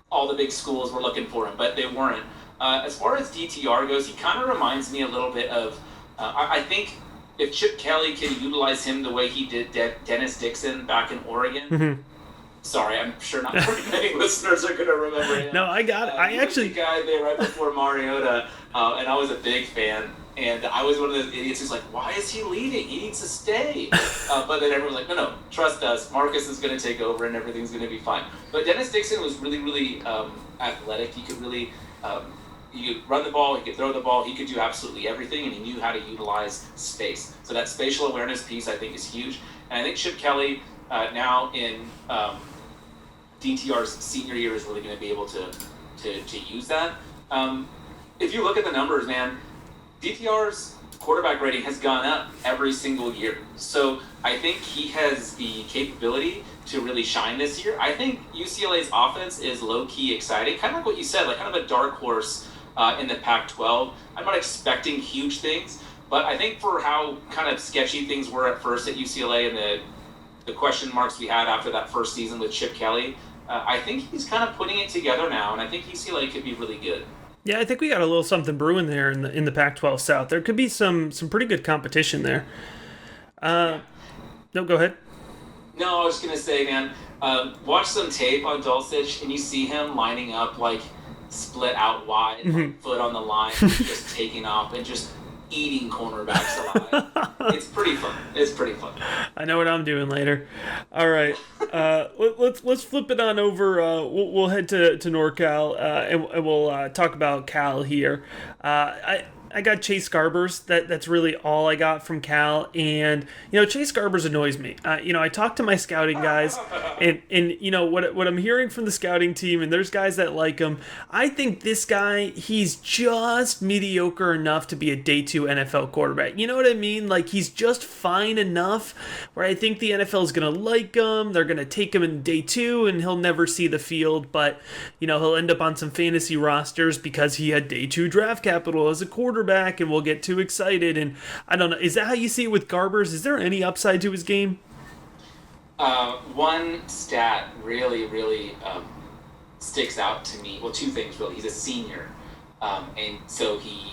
all the big schools were looking for him, but they weren't. As far as DTR goes, he kind of reminds me a little bit of, I think if Chip Kelly can utilize him the way he did Dennis Dixon back in Oregon. Sorry, I'm sure not very many listeners are going to remember him. No, I got it. I actually... He was the guy there right before Mariota, and I was a big fan. And I was one of those idiots who's like, why is he leading? He needs to stay. But then everyone's like, no, trust us. Marcus is going to take over and everything's going to be fine. But Dennis Dixon was really, really athletic. He could really... he could run the ball, he could throw the ball, he could do absolutely everything, and he knew how to utilize space. So that spatial awareness piece, I think, is huge. And I think Chip Kelly, now in DTR's senior year, is really going to be able to use that. If you look at the numbers, man, DTR's quarterback rating has gone up every single year. So I think he has the capability to really shine this year. I think UCLA's offense is low-key exciting, kind of like what you said, like kind of a dark horse in the Pac-12. I'm not expecting huge things, but I think for how kind of sketchy things were at first at UCLA and the question marks we had after that first season with Chip Kelly, I think he's kind of putting it together now, and I think UCLA could be really good. Yeah, I think we got a little something brewing there in the Pac-12 South. There could be some pretty good competition there. No, go ahead. No, I was going to say, man, watch some tape on Dulcich, and you see him lining up, like, split out wide, like, foot on the line, just taking off and just eating cornerbacks alive. It's pretty fun. I know what I'm doing later. All right, let's flip it on over. We'll head to NorCal and we'll talk about Cal here. I got Chase Garbers. That's really all I got from Cal. And, Chase Garbers annoys me. I talked to my scouting guys, and what I'm hearing from the scouting team, and there's guys that like him. I think this guy, he's just mediocre enough to be a day 2 NFL quarterback. You know what I mean? Like, he's just fine enough where I think the NFL is going to like him. They're going to take him in day 2, and he'll never see the field. But, he'll end up on some fantasy rosters because he had day 2 draft capital as a quarterback. And we'll get too excited, and I don't know. Is that how you see it with Garbers? Is there any upside to his game? One stat really, really sticks out to me. Well, 2 things really. He's a senior, and so he,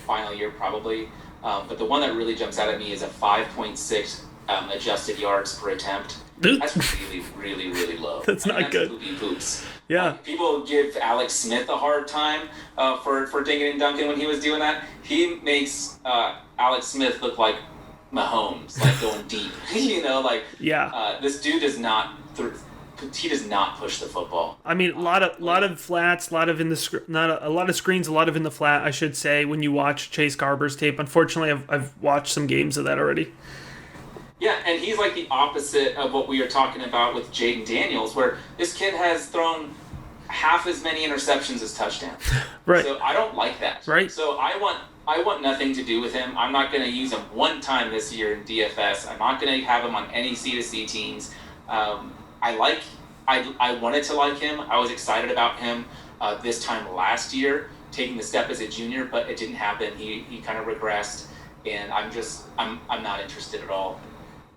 final year probably. But the one that really jumps out at me is a 5.6 adjusted yards per attempt. That's really, really, really low. That's not good. Poopy poops. Yeah. People give Alex Smith a hard time for dinging and dunking when he was doing that. He makes Alex Smith look like Mahomes, like going deep. Yeah. This dude does not. He does not push the football. I mean, a lot of flats, a lot of screens, a lot of in the flat. I should say when you watch Chase Garbers tape. Unfortunately, I've watched some games of that already. Yeah, and he's like the opposite of what we were talking about with Jayden Daniels, where this kid has thrown half as many interceptions as touchdowns. Right. So I don't like that. Right. So I want nothing to do with him. I'm not going to use him one time this year in DFS. I'm not going to have him on any C2C teams. I wanted to like him. I was excited about him this time last year, taking the step as a junior, but it didn't happen. He kind of regressed, and I'm not interested at all.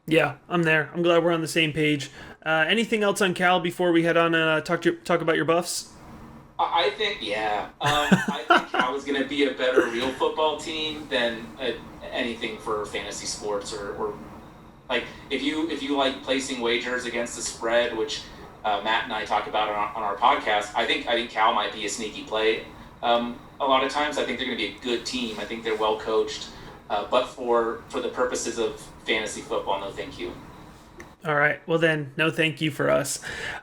Yeah, I'm there. I'm glad we're on the same page. Anything else on Cal before we head on and talk about your buffs? I think, yeah. I think Cal is going to be a better real football team than anything for fantasy sports or like if you like placing wagers against the spread, which Matt and I talk about on our podcast. I think Cal might be a sneaky play. A lot of times, I think they're going to be a good team. I think they're well coached. But for the purposes of fantasy football, no thank you. All right. Well then, no thank you for us.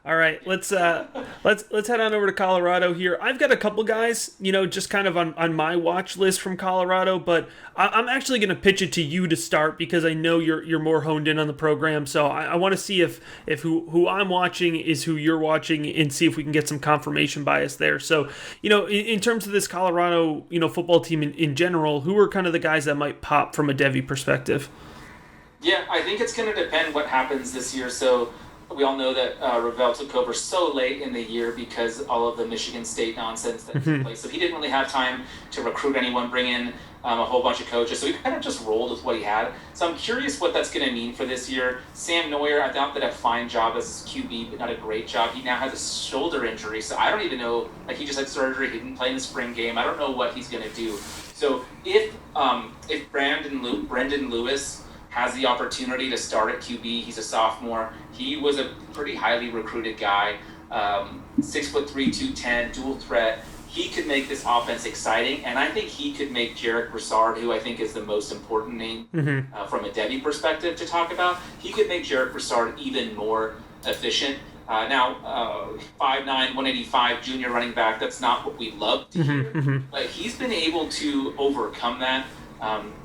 All right, let's head on over to Colorado here. I've got a couple guys, just kind of on my watch list from Colorado, but I'm actually going to pitch it to you to start because I know you're more honed in on the program. So I want to see if who I'm watching is who you're watching and see if we can get some confirmation bias there. So, in terms of this Colorado, football team in general, who are kind of the guys that might pop from a Devy perspective? Yeah, I think it's going to depend what happens this year. So we all know that Verdell took over so late in the year because all of the Michigan State nonsense that took place. So he didn't really have time to recruit anyone, bring in a whole bunch of coaches. So he kind of just rolled with what he had. So I'm curious what that's going to mean for this year. Sam Neuer, I thought did a fine job as QB, but not a great job. He now has a shoulder injury, so I don't even know. Like, he just had surgery. He didn't play in the spring game. I don't know what he's going to do. So if Brendan Lewis has the opportunity to start at QB. He's a sophomore. He was a pretty highly recruited guy, 6'3", 210, dual threat. He could make this offense exciting, and I think he could make Jarek Broussard, who I think is the most important name from a Devy perspective to talk about, he could make Jarek Broussard even more efficient. Now, 5'9", 185, junior running back, that's not what we love to hear, but he's been able to overcome that.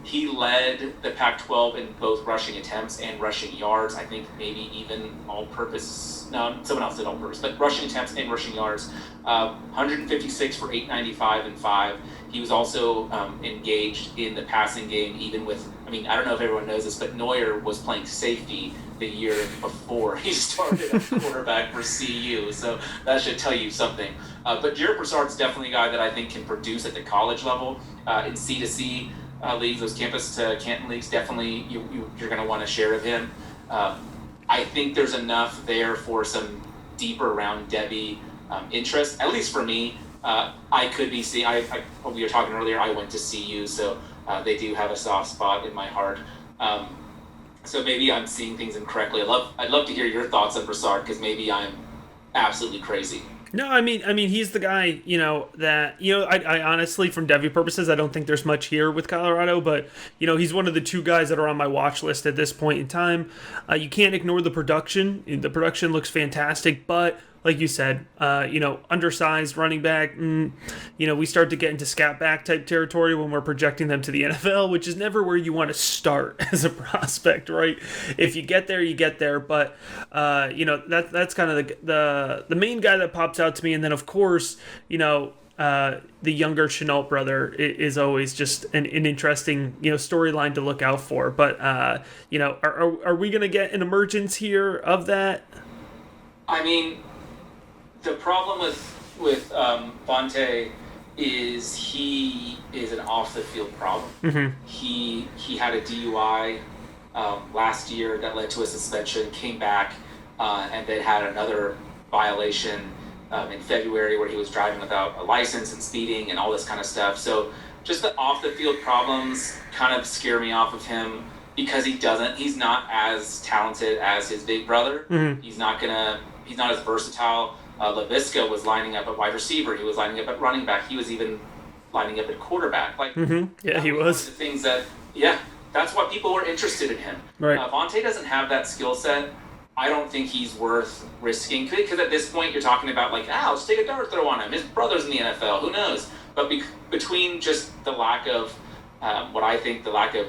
He led the Pac-12 in both rushing attempts and rushing yards. I think maybe even all-purpose. No, someone else did all-purpose, but rushing attempts and rushing yards. 156 for 895 and 5. He was also engaged in the passing game, even with. I mean, I don't know if everyone knows this, but Neuer was playing safety the year before he started at quarterback for CU, so that should tell you something. But Jarek Broussard's definitely a guy that I think can produce at the college level in C2C. Leagues, those campus to Canton leagues, definitely you're going to want to share of him. I think there's enough there for some deeper round Devy interest, at least for me. I could be seeing, we were talking earlier, I went to CU, so they do have a soft spot in my heart. So maybe I'm seeing things incorrectly. I'd love to hear your thoughts on Broussard, because maybe I'm absolutely crazy. No, I mean, he's the guy, that, I honestly, from Devy purposes, I don't think there's much here with Colorado, but, he's one of the two guys that are on my watch list at this point in time. You can't ignore the production. The production looks fantastic, but like you said, undersized running back, we start to get into scat back type territory when we're projecting them to the NFL, which is never where you want to start as a prospect, right? If you get there, you get there. But, that's kind of the main guy that pops out to me. And then, of course, the younger Chenault brother is always just an interesting, storyline to look out for. But, are we going to get an emergence here of that? I mean, the problem with Vontae is he is an off-the-field problem. He had a DUI last year that led to a suspension, came back, and then had another violation in February where he was driving without a license and speeding and all this kind of stuff. So just the off-the-field problems kind of scare me off of him because he's not as talented as his big brother. He's not as versatile. LaVisca was lining up at wide receiver. He was lining up at running back. He was even lining up at quarterback. Yeah, he was. The things that, that's why people were interested in him. Right. Vontae doesn't have that skill set. I don't think he's worth risking. Because at this point, you're talking about, let's take a dart throw on him. His brother's in the NFL. Who knows? But between just the lack of, what I think the lack of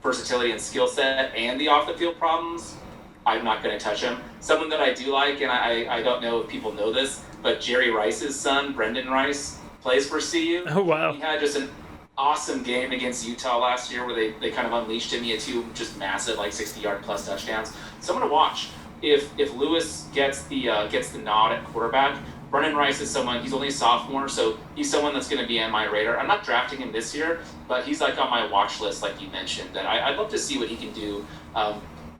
versatility and skill set and the off-the-field problems, I'm not going to touch him. Someone that I do like, and I don't know if people know this, but Jerry Rice's son, Brendan Rice, plays for CU. Oh, wow. He had just an awesome game against Utah last year where they kind of unleashed him. He had two just massive, 60-yard plus touchdowns. Someone to watch. If Lewis gets the nod at quarterback, Brendan Rice is someone, he's only a sophomore, so he's someone that's going to be on my radar. I'm not drafting him this year, but he's on my watch list, like you mentioned. That I'd love to see what he can do.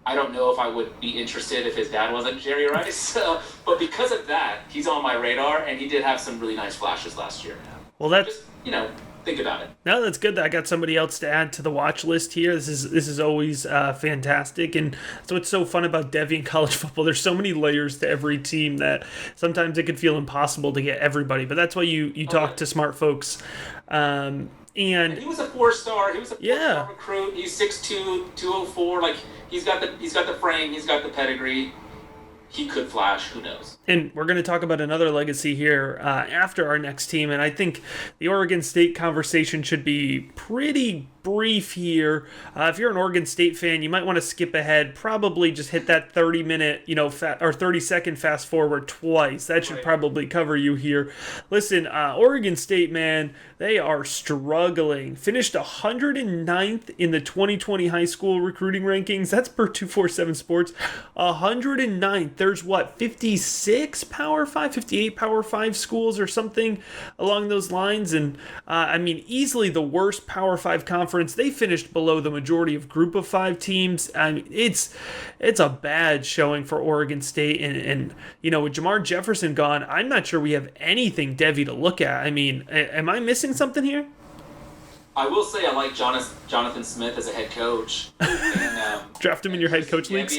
I don't know if I would be interested if his dad wasn't Jerry Rice, but because of that, he's on my radar, and he did have some really nice flashes last year. Well, that's... Just, think about it. No, that's good that I got somebody else to add to the watch list here. This is always fantastic, and that's what's so fun about Devy in college football. There's so many layers to every team that sometimes it could feel impossible to get everybody, but that's why you talk to smart folks. And he was a 4-star. He was a 4-star Yeah. recruit. He's 6'2", 204. Like he's got the frame. He's got the pedigree. He could flash. Who knows? And we're going to talk about another legacy here after our next team. And I think the Oregon State conversation should be pretty brief here. If you're an Oregon State fan, you might want to skip ahead. Probably just hit that 30-minute, or 30-second fast forward twice. That should probably cover you here. Listen, Oregon State, man, they are struggling. Finished 109th in the 2020 high school recruiting rankings. That's per 247 Sports. 109th. There's 56 Power 5, 58 Power 5 schools or something along those lines. And easily the worst Power 5 conference. They finished below the majority of Group of 5 teams. It's a bad showing for Oregon State. And with Jamar Jefferson gone, I'm not sure we have anything Devy to look at. Am I missing something here? I will say I like Jonathan Smith as a head coach. And, draft him in your head coach leagues.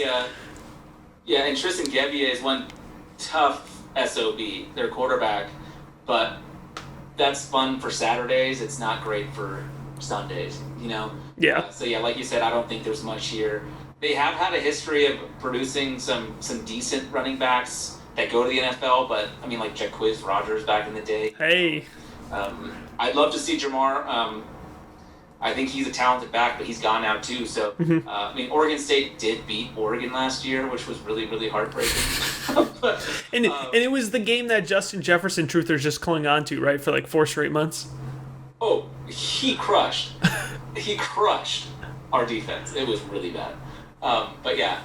Yeah, and Tristan Gebbia is one tough SOB, their quarterback, but that's fun for Saturdays. It's not great for Sundays, Yeah. So like you said, I don't think there's much here. They have had a history of producing some decent running backs that go to the NFL, but like Jacquizz Rodgers back in the day. Hey. I'd love to see Jamar. I think he's a talented back, but he's gone now too. So, Oregon State did beat Oregon last year, which was really, really heartbreaking. And it was the game that Justin Jefferson truthers just clung on to, right, for like 4 straight months? Oh, he crushed. He crushed our defense. It was really bad. But yeah,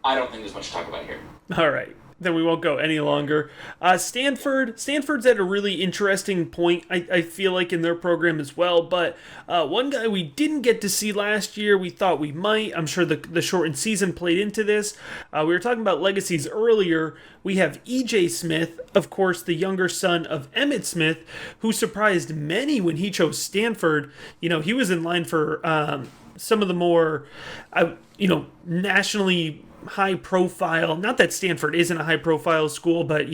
I don't think there's much to talk about here. All right. Then we won't go any longer. Stanford's at a really interesting point, I feel like, in their program as well. But one guy we didn't get to see last year, we thought we might. I'm sure the shortened season played into this. We were talking about legacies earlier. We have E.J. Smith, of course, the younger son of Emmitt Smith, who surprised many when he chose Stanford. He was in line for some of the more, nationally high profile, not that Stanford isn't a high profile school, but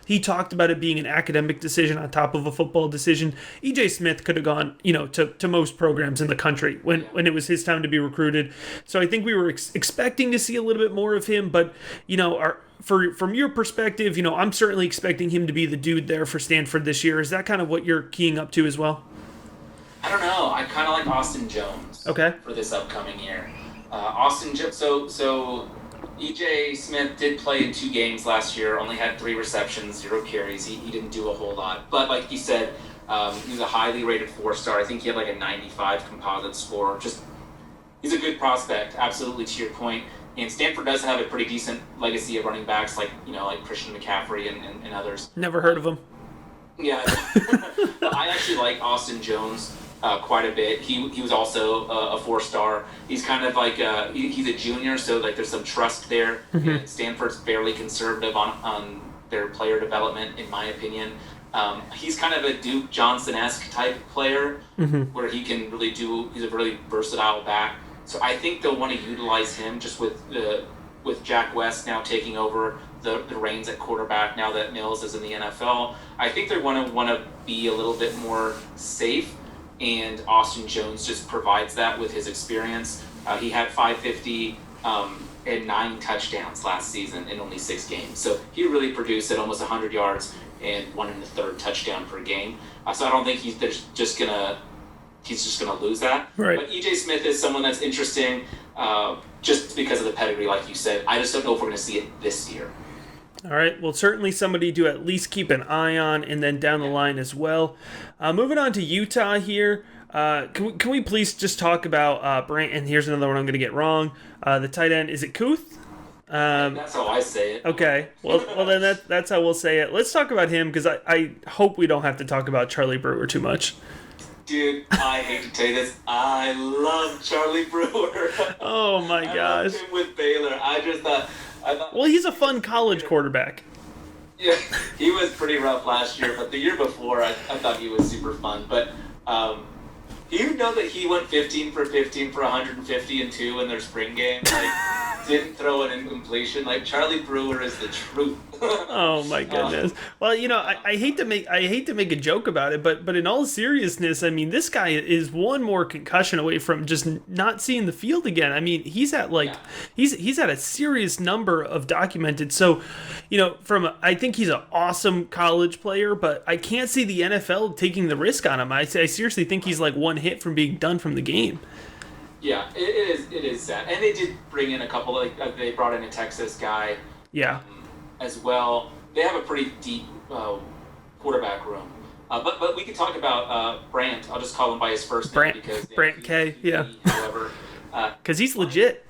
he talked about it being an academic decision on top of a football decision. EJ Smith could have gone to most programs in the country when it was his time to be recruited. So I think we were expecting to see a little bit more of him, but from your perspective, I'm certainly expecting him to be the dude there for Stanford this year. Is that kind of what you're keying up to as well? I don't know. I kind of like Austin Jones. Okay. For this upcoming year. Austin Jones. So E.J. Smith did play in 2 games last year, only had 3 receptions, 0 carries. He didn't do a whole lot. But like you said, he was a highly rated 4-star. I think he had like a 95 composite score. He's a good prospect, absolutely, to your point. And Stanford does have a pretty decent legacy of running backs like Christian McCaffrey and others. Never heard of him. Yeah. I actually like Austin Jones quite a bit. He was also a 4-star. He's kind of like he's a junior, so like there's some trust there. Mm-hmm. Stanford's fairly conservative on their player development, in my opinion. He's kind of a Duke Johnson-esque type player, where he can really he's a really versatile back. So I think they'll want to utilize him just with Jack West now taking over the reins at quarterback now that Mills is in the NFL. I think they're going to want to be a little bit more safe. And Austin Jones just provides that with his experience. He had 550 and 9 touchdowns last season in only 6 games. So he really produced at almost 100 yards and 1 1/3 touchdown per game. So I don't think he's just gonna lose that. Right. But E.J. Smith is someone that's interesting just because of the pedigree, like you said. I just don't know if we're going to see it this year. All right, well, certainly somebody to at least keep an eye on, and then down the line as well. Moving on to Utah here, can we please just talk about Brant? And here's another one I'm going to get wrong. The tight end, is it Kuth? That's how I say it. Okay, well then that's how we'll say it. Let's talk about him because I hope we don't have to talk about Charlie Brewer too much. Dude, I hate to tell you this. I love Charlie Brewer. Oh my gosh! I loved him with Baylor. I thought. Well, he's a fun college quarterback. Yeah, he was pretty rough last year, but the year before, I thought he was super fun. But do you know that he went 15 for 150 and 2 in their spring game? Like, didn't throw an incompletion. Like, Charlie Brewer is the truth. Oh my goodness. Well, I hate to make a joke about it, but in all seriousness, I mean, this guy is one more concussion away from just not seeing the field again. I mean, he's at he's at a serious number of documented. So, I think he's an awesome college player, but I can't see the NFL taking the risk on him. I seriously think he's like one hit from being done from the game. Yeah, it is sad. And they did bring in a couple, they brought in a Texas guy. Yeah. As well. They have a pretty deep quarterback room. But we could talk about Brandt. I'll just call him by his first name. Brandt K, yeah. However. Because he's legit.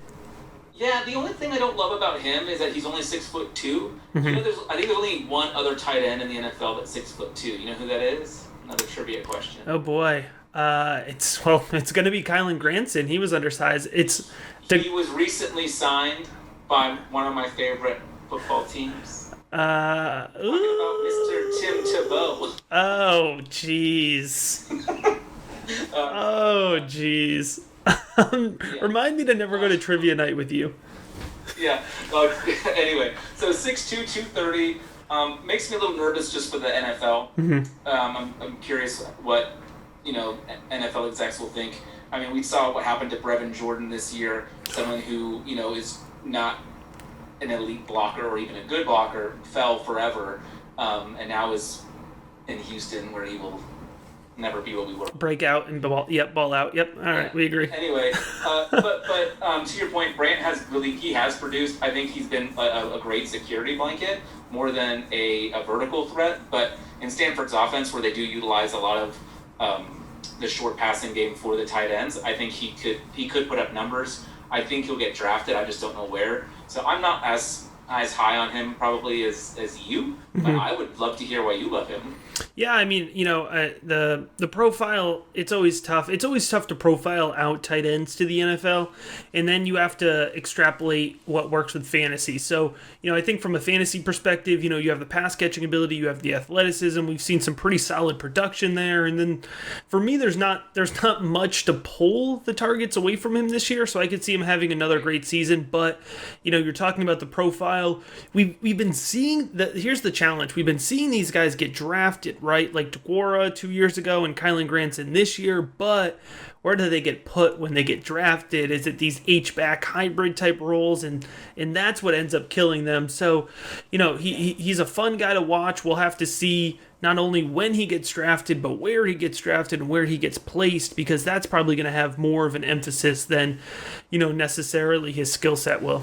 Yeah, the only thing I don't love about him is that he's only 6'2". Mm-hmm. I think there's only one other tight end in the NFL that's 6'2". You know who that is? Another trivia question. Oh boy. It's going to be Kylan Granson. He was undersized. He was recently signed by one of my favorite football teams. Talking about Mr. Tim Tebow. Oh, jeez. Oh, jeez. Remind me to never go to trivia night with you. Yeah. Anyway, so 6'2", 230 makes me a little nervous just for the NFL. Mm-hmm. I'm curious what NFL execs will think. I mean, we saw what happened to Brevin Jordan this year, someone who is not an elite blocker or even a good blocker, fell forever, and now is in Houston, where he will never be what we were. Break out and ball out. Yep. All right, we agree. Anyway, but to your point, Brandt has produced. I think he's been a great security blanket more than a vertical threat. But in Stanford's offense, where they do utilize a lot of the short passing game for the tight ends, I think he could put up numbers. I think he'll get drafted. I just don't know where. So I'm not as high on him probably as you, but I would love to hear why you love him. Yeah, I mean, the profile, it's always tough. It's always tough to profile out tight ends to the NFL, and then you have to extrapolate what works with fantasy. So, I think from a fantasy perspective, you have the pass catching ability, you have the athleticism. We've seen some pretty solid production there, and then for me, there's not much to pull the targets away from him this year. So I could see him having another great season. But you're talking about the profile. We've been seeing that. Here's the challenge: we've been seeing these guys get drafted. Right, like DeGuara 2 years ago and Kylan Granson this year, but where do they get put when they get drafted? Is it these H-back hybrid type roles, and that's what ends up killing them? So, he's a fun guy to watch. We'll have to see not only when he gets drafted, but where he gets drafted and where he gets placed, because that's probably going to have more of an emphasis than, necessarily his skill set will.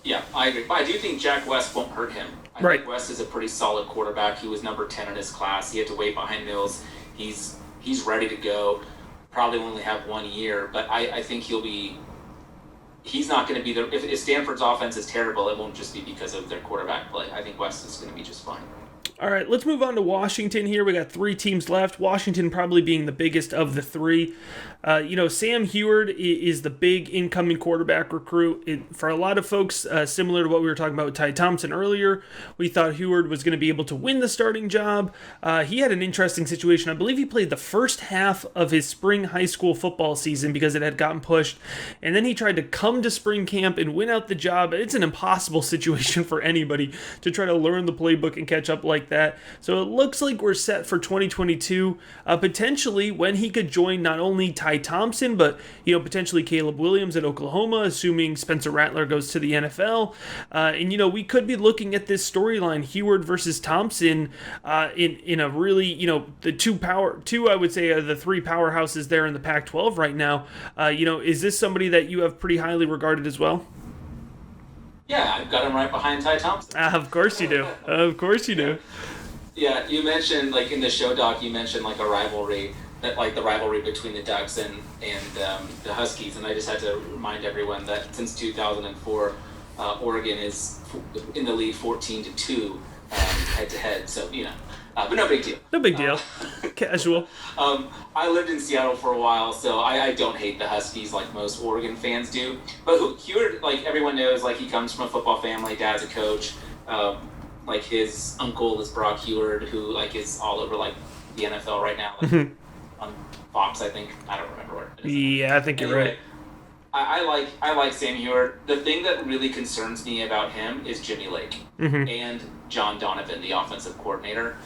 Yeah, I agree. But I do think Jack West won't hurt him. I think West is a pretty solid quarterback. He was number 10 in his class. He had to wait behind Mills. He's ready to go. Probably only have 1 year, but I think he's not going to be there. If Stanford's offense is terrible, it won't just be because of their quarterback play. I think West is going to be just fine. All right, let's move on to Washington here. We got 3 teams left, Washington probably being the biggest of the 3. Sam Heward is the big incoming quarterback recruit. For a lot of folks, similar to what we were talking about with Ty Thompson earlier, we thought Heward was going to be able to win the starting job. He had an interesting situation. I believe he played the first half of his spring high school football season because it had gotten pushed, and then he tried to come to spring camp and win out the job. It's an impossible situation for anybody to try to learn the playbook and catch up like that. So it looks like we're set for 2022, potentially when he could join not only Ty Thompson, but potentially Caleb Williams at Oklahoma, assuming Spencer Rattler goes to the NFL. And we could be looking at this storyline, Heward versus Thompson, in a really the two I would say are the 3 powerhouses there in the Pac-12 right now. Is this somebody that you have pretty highly regarded as well? Yeah, I've got him right behind Ty Thompson. Of course you do. Of course you do. Yeah, you mentioned in the show doc, you mentioned a rivalry. That the rivalry between the Ducks and the Huskies, and I just had to remind everyone that since 2004, Oregon is in the lead 14-2 head to head. So but no big deal. No big deal. Casual. I lived in Seattle for a while, so I don't hate the Huskies like most Oregon fans do. But Heward, everyone knows, he comes from a football family. Dad's a coach. His uncle is Brock Heward, who is all over the NFL right now. On Fox, I think. I don't remember where it is. Yeah, I think you're right. I like Sam Hewart. The thing that really concerns me about him is Jimmy Lake and John Donovan, the offensive coordinator.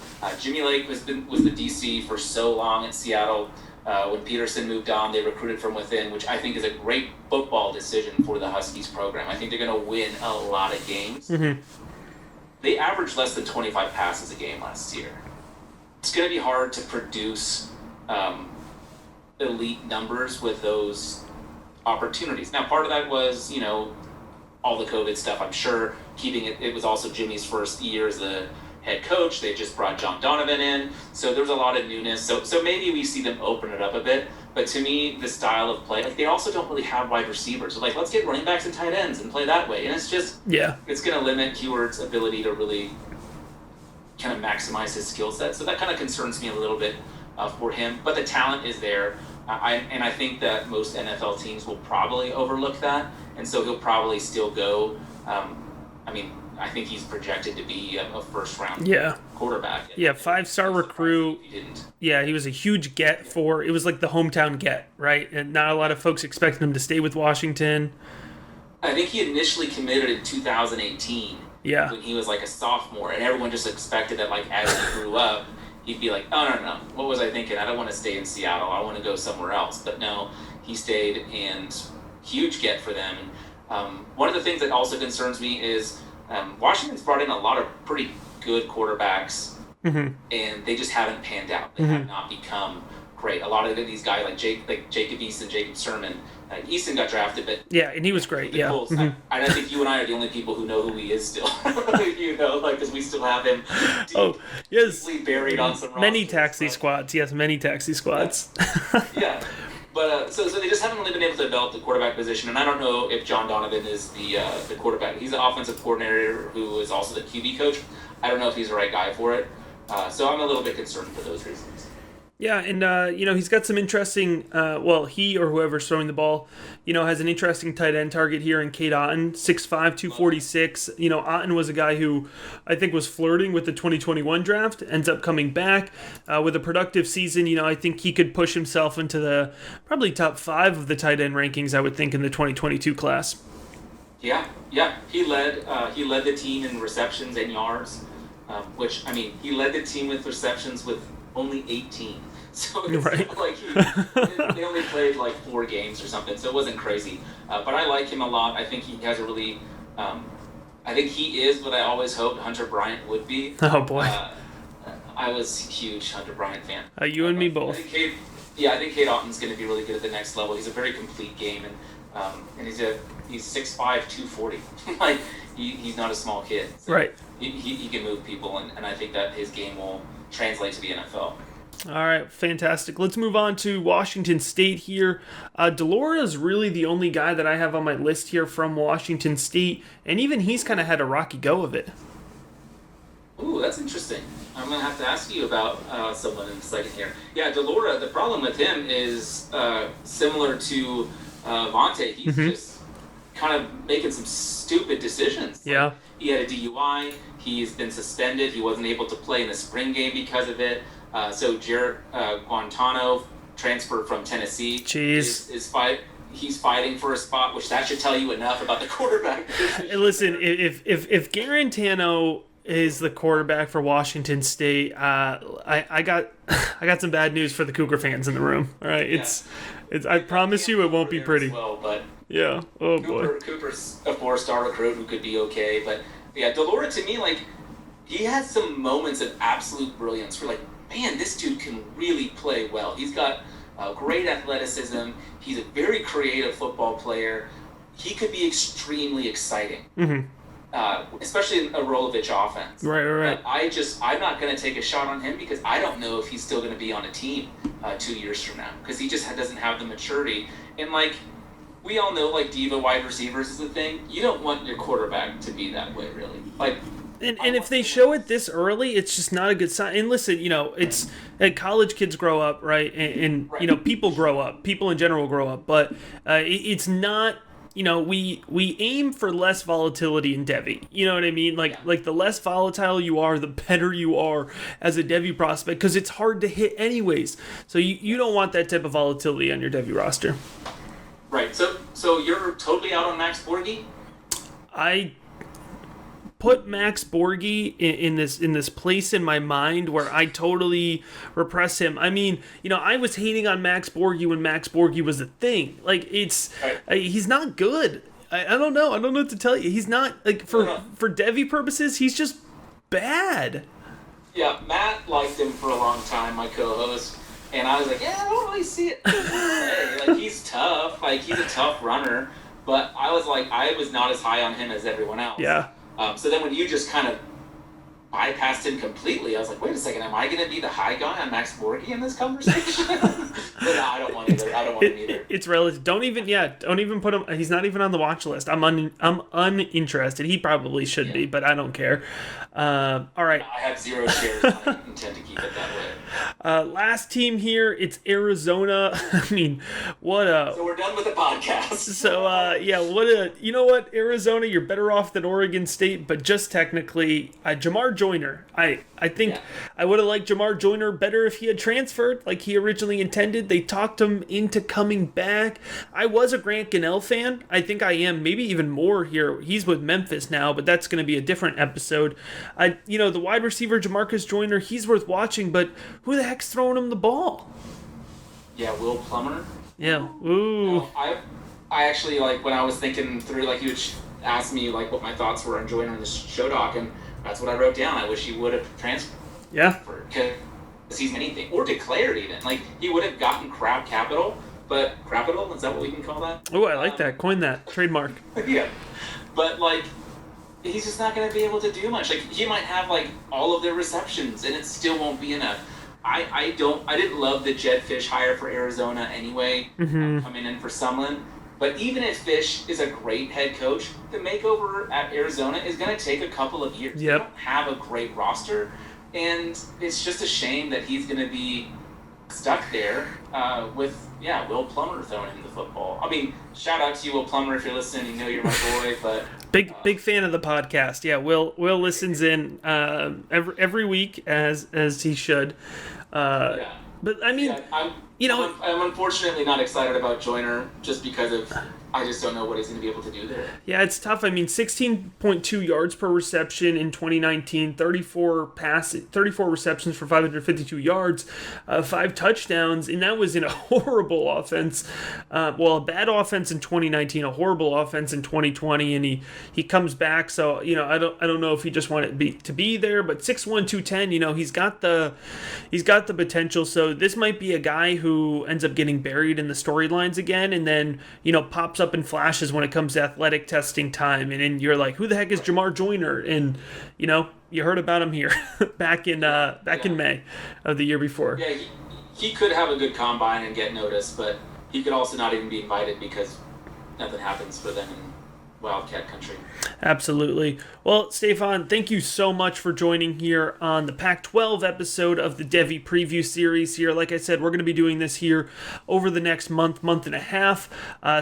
Jimmy Lake was the DC for so long at Seattle. When Peterson moved on, they recruited from within, which I think is a great football decision for the Huskies program. I think they're going to win a lot of games. They averaged less than 25 passes a game last year. It's going to be hard to produce elite numbers with those opportunities. Now, part of that was, all the COVID stuff, I'm sure, keeping it. It was also Jimmy's first year as the head coach. They just brought John Donovan in. So there's a lot of newness. So maybe we see them open it up a bit. But to me, the style of play, they also don't really have wide receivers. So, let's get running backs and tight ends and play that way. And it's just, it's going to limit Hewart's ability to really kind of maximize his skill set. So that kind of concerns me a little bit for him. But the talent is there. I think that most NFL teams will probably overlook that, and so he'll probably still go. I think he's projected to be a first-round quarterback. 5-star recruit. He was a huge get for. It was like the hometown get, right? And not a lot of folks expected him to stay with Washington. I think he initially committed in 2018. Yeah. When he was like a sophomore, and everyone just expected that, as he grew up, he'd be like, oh, no. What was I thinking? I don't want to stay in Seattle. I want to go somewhere else. But no, he stayed, and huge get for them. One of the things that also concerns me is Washington's brought in a lot of pretty good quarterbacks, and they just haven't panned out. They have not become great. A lot of these guys, like Jacob Eason, Jacob Sermon, Eason got drafted, but and he was great. I think you and I are the only people who know who he is still. Because we still have him. Deeply buried on some many taxi squads. Yes, many taxi squads. But so they just haven't really been able to develop the quarterback position, and I don't know if John Donovan is the quarterback. He's an offensive coordinator who is also the QB coach. I don't know if he's the right guy for it. So I'm a little bit concerned for those reasons. Yeah, and, he's got some interesting, he or whoever's throwing the ball, has an interesting tight end target here in Kedon, 6'5", 246. Otten was a guy who I think was flirting with the 2021 draft, ends up coming back with a productive season. I think he could push himself into the probably top 5 of the tight end rankings, I would think, in the 2022 class. Yeah. He led the team in receptions and yards, he led the team with receptions with only 18. So it's not like they only played 4 games or something, so it wasn't crazy. But I like him a lot. I think he has a really, I think he is what I always hoped Hunter Bryant would be. Oh boy. I was a huge Hunter Bryant fan. You and me both. I think Cade Otton's going to be really good at the next level. He's a very complete game, and he's 6'5", 240. He's not a small kid. So right. He can move people, and I think that his game will translate to the NFL. All right, fantastic. Let's move on to Washington State here. Delora is really the only guy that I have on my list here from Washington State, and even he's kind of had a rocky go of it. Ooh, that's interesting. I'm going to have to ask you about someone in a second here. Yeah, Delora, the problem with him is similar to Vontae. He's just kind of making some stupid decisions. Yeah. He had a DUI. He's been suspended. He wasn't able to play in the spring game because of it. So Jarrett Guantano transferred from Tennessee. Jeez. He's fighting for a spot, which that should tell you enough about the quarterback. Hey, listen, if Guarantano is the quarterback for Washington State, I got some bad news for the Cougar fans in the room. All right, it's I promise you it won't be pretty. Well, but yeah. Oh boy. Cooper's a 4-star recruit who could be okay, but yeah, Delora to me, he has some moments of absolute brilliance where man, this dude can really play well. He's got great athleticism. He's a very creative football player. He could be extremely exciting, especially in a RotoViz's offense. Right. But I'm not going to take a shot on him because I don't know if he's still going to be on a team 2 years from now because he just doesn't have the maturity. And we all know diva wide receivers is the thing. You don't want your quarterback to be that way, really. And if they show it this early, it's just not a good sign. And listen, it's college kids grow up, right? And people grow up. People in general grow up. But it's not, we aim for less volatility in Devy. You know what I mean? Like the less volatile you are, the better you are as a Devy prospect because it's hard to hit anyways. So you don't want that type of volatility on your Devy roster. Right. So you're totally out on Max Borghi? I put Max Borghi in this place in my mind where I totally repress him. I mean, I was hating on Max Borghi when Max Borghi was a thing. Like, he's not good. I don't know. I don't know what to tell you. He's not, like, for Devy purposes, he's just bad. Yeah, Matt liked him for a long time, my co-host, and I was like, yeah, I don't really see it. Like, he's tough. Like, he's a tough runner. But I was not as high on him as everyone else. Yeah. So then when you just kind of bypassed him completely, I was like, wait a second, am I going to be the high guy on Max Borghi in this conversation? But no, I don't want either. I don't want him either. It's relative. Don't even put him. He's not even on the watch list. I'm uninterested. He probably should be, but I don't care. All right. I have 0 shares. And I intend to keep it that way. Last team here, it's Arizona. I mean, So we're done with the podcast. So, you know what, Arizona, you're better off than Oregon State, but just technically, Jamar Joyner. I think I would have liked Jamar Joyner better if he had transferred like he originally intended. They talked him into coming back. I was a Grant Gunnell fan. I think I am maybe even more here. He's with Memphis now, but that's going to be a different episode. The wide receiver, Jamarcus Joyner, he's worth watching, but who the heck's throwing him the ball? Yeah, Will Plummer. Yeah. Ooh. I actually, like, when I was thinking through, like, you would ask me, like, what my thoughts were on Joyner in the show doc, and that's what I wrote down. I wish he would have transferred. Yeah. Because he's anything. Or declared, even. Like, he would have gotten crap capital, but capital, is that what we can call that? Oh, I like that. Coin that. Trademark. Yeah. But, like, he's just not going to be able to do much. Like, he might have, like, all of their receptions, and it still won't be enough. I didn't love the Jed Fish hire for Arizona anyway, coming in for Sumlin. But even if Fish is a great head coach, the makeover at Arizona is going to take a couple of years. Yep. They don't have a great roster, and it's just a shame that he's going to be stuck there with Will Plummer throwing him the football. I mean, shout out to you, Will Plummer, if you're listening. You know you're my boy, but big fan of the podcast. Yeah, Will listens in every week as he should. But I mean, I'm unfortunately not excited about Joyner just because of I just don't know what he's going to be able to do there. Yeah, it's tough. I mean, 16.2 yards per reception in 2019, 34 receptions for 552 yards, 5 touchdowns, and that was in a horrible offense. A bad offense in 2019, a horrible offense in 2020, and he comes back. So I don't know if he just wanted to be there, but 6'1", 210. He's got the potential. So this might be a guy who ends up getting buried in the storylines again, and then pops up in flashes when it comes to athletic testing time, and then you're like, who the heck is Jamar Joyner? And you heard about him here back in May of the year before. Yeah, he could have a good combine and get noticed, but he could also not even be invited because nothing happens for them in Wildcat country. Absolutely. Well, Stefan, thank you so much for joining here on the Pac-12 episode of the Devy preview series here. Like I said, we're going to be doing this here over the next month and a half.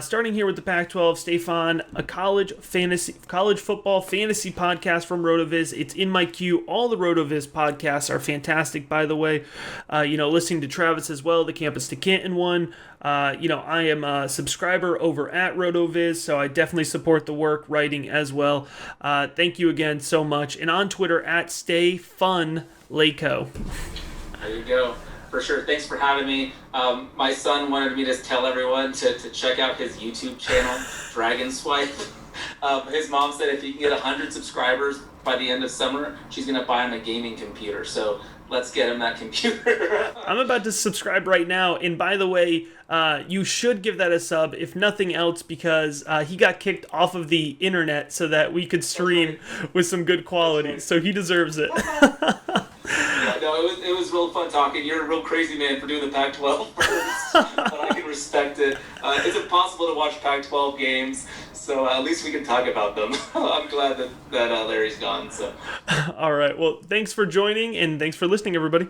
Starting here with the Pac-12, Stefan, a college football fantasy podcast from RotoViz. It's in my queue. All the RotoViz podcasts are fantastic, by the way. Listening to Travis as well, the Campus to Canton one. I am a subscriber over at RotoViz, so I definitely support the work, writing as well. Thank you again so much. And on Twitter, at Stefan Lako. There you go. For sure. Thanks for having me. My son wanted me to tell everyone to check out his YouTube channel, Dragon Swipe. His mom said if he can get 100 subscribers by the end of summer, she's going to buy him a gaming computer. So let's get him that computer. I'm about to subscribe right now. And by the way, you should give that a sub, if nothing else, because he got kicked off of the internet so that we could stream with some good quality. So he deserves it. It was real fun talking. You're a real crazy man for doing the Pac-12 first, but I can respect it. It's impossible to watch Pac-12 games, so at least we can talk about them. I'm glad that Larry's gone. So. All right. Well, thanks for joining, and thanks for listening, everybody.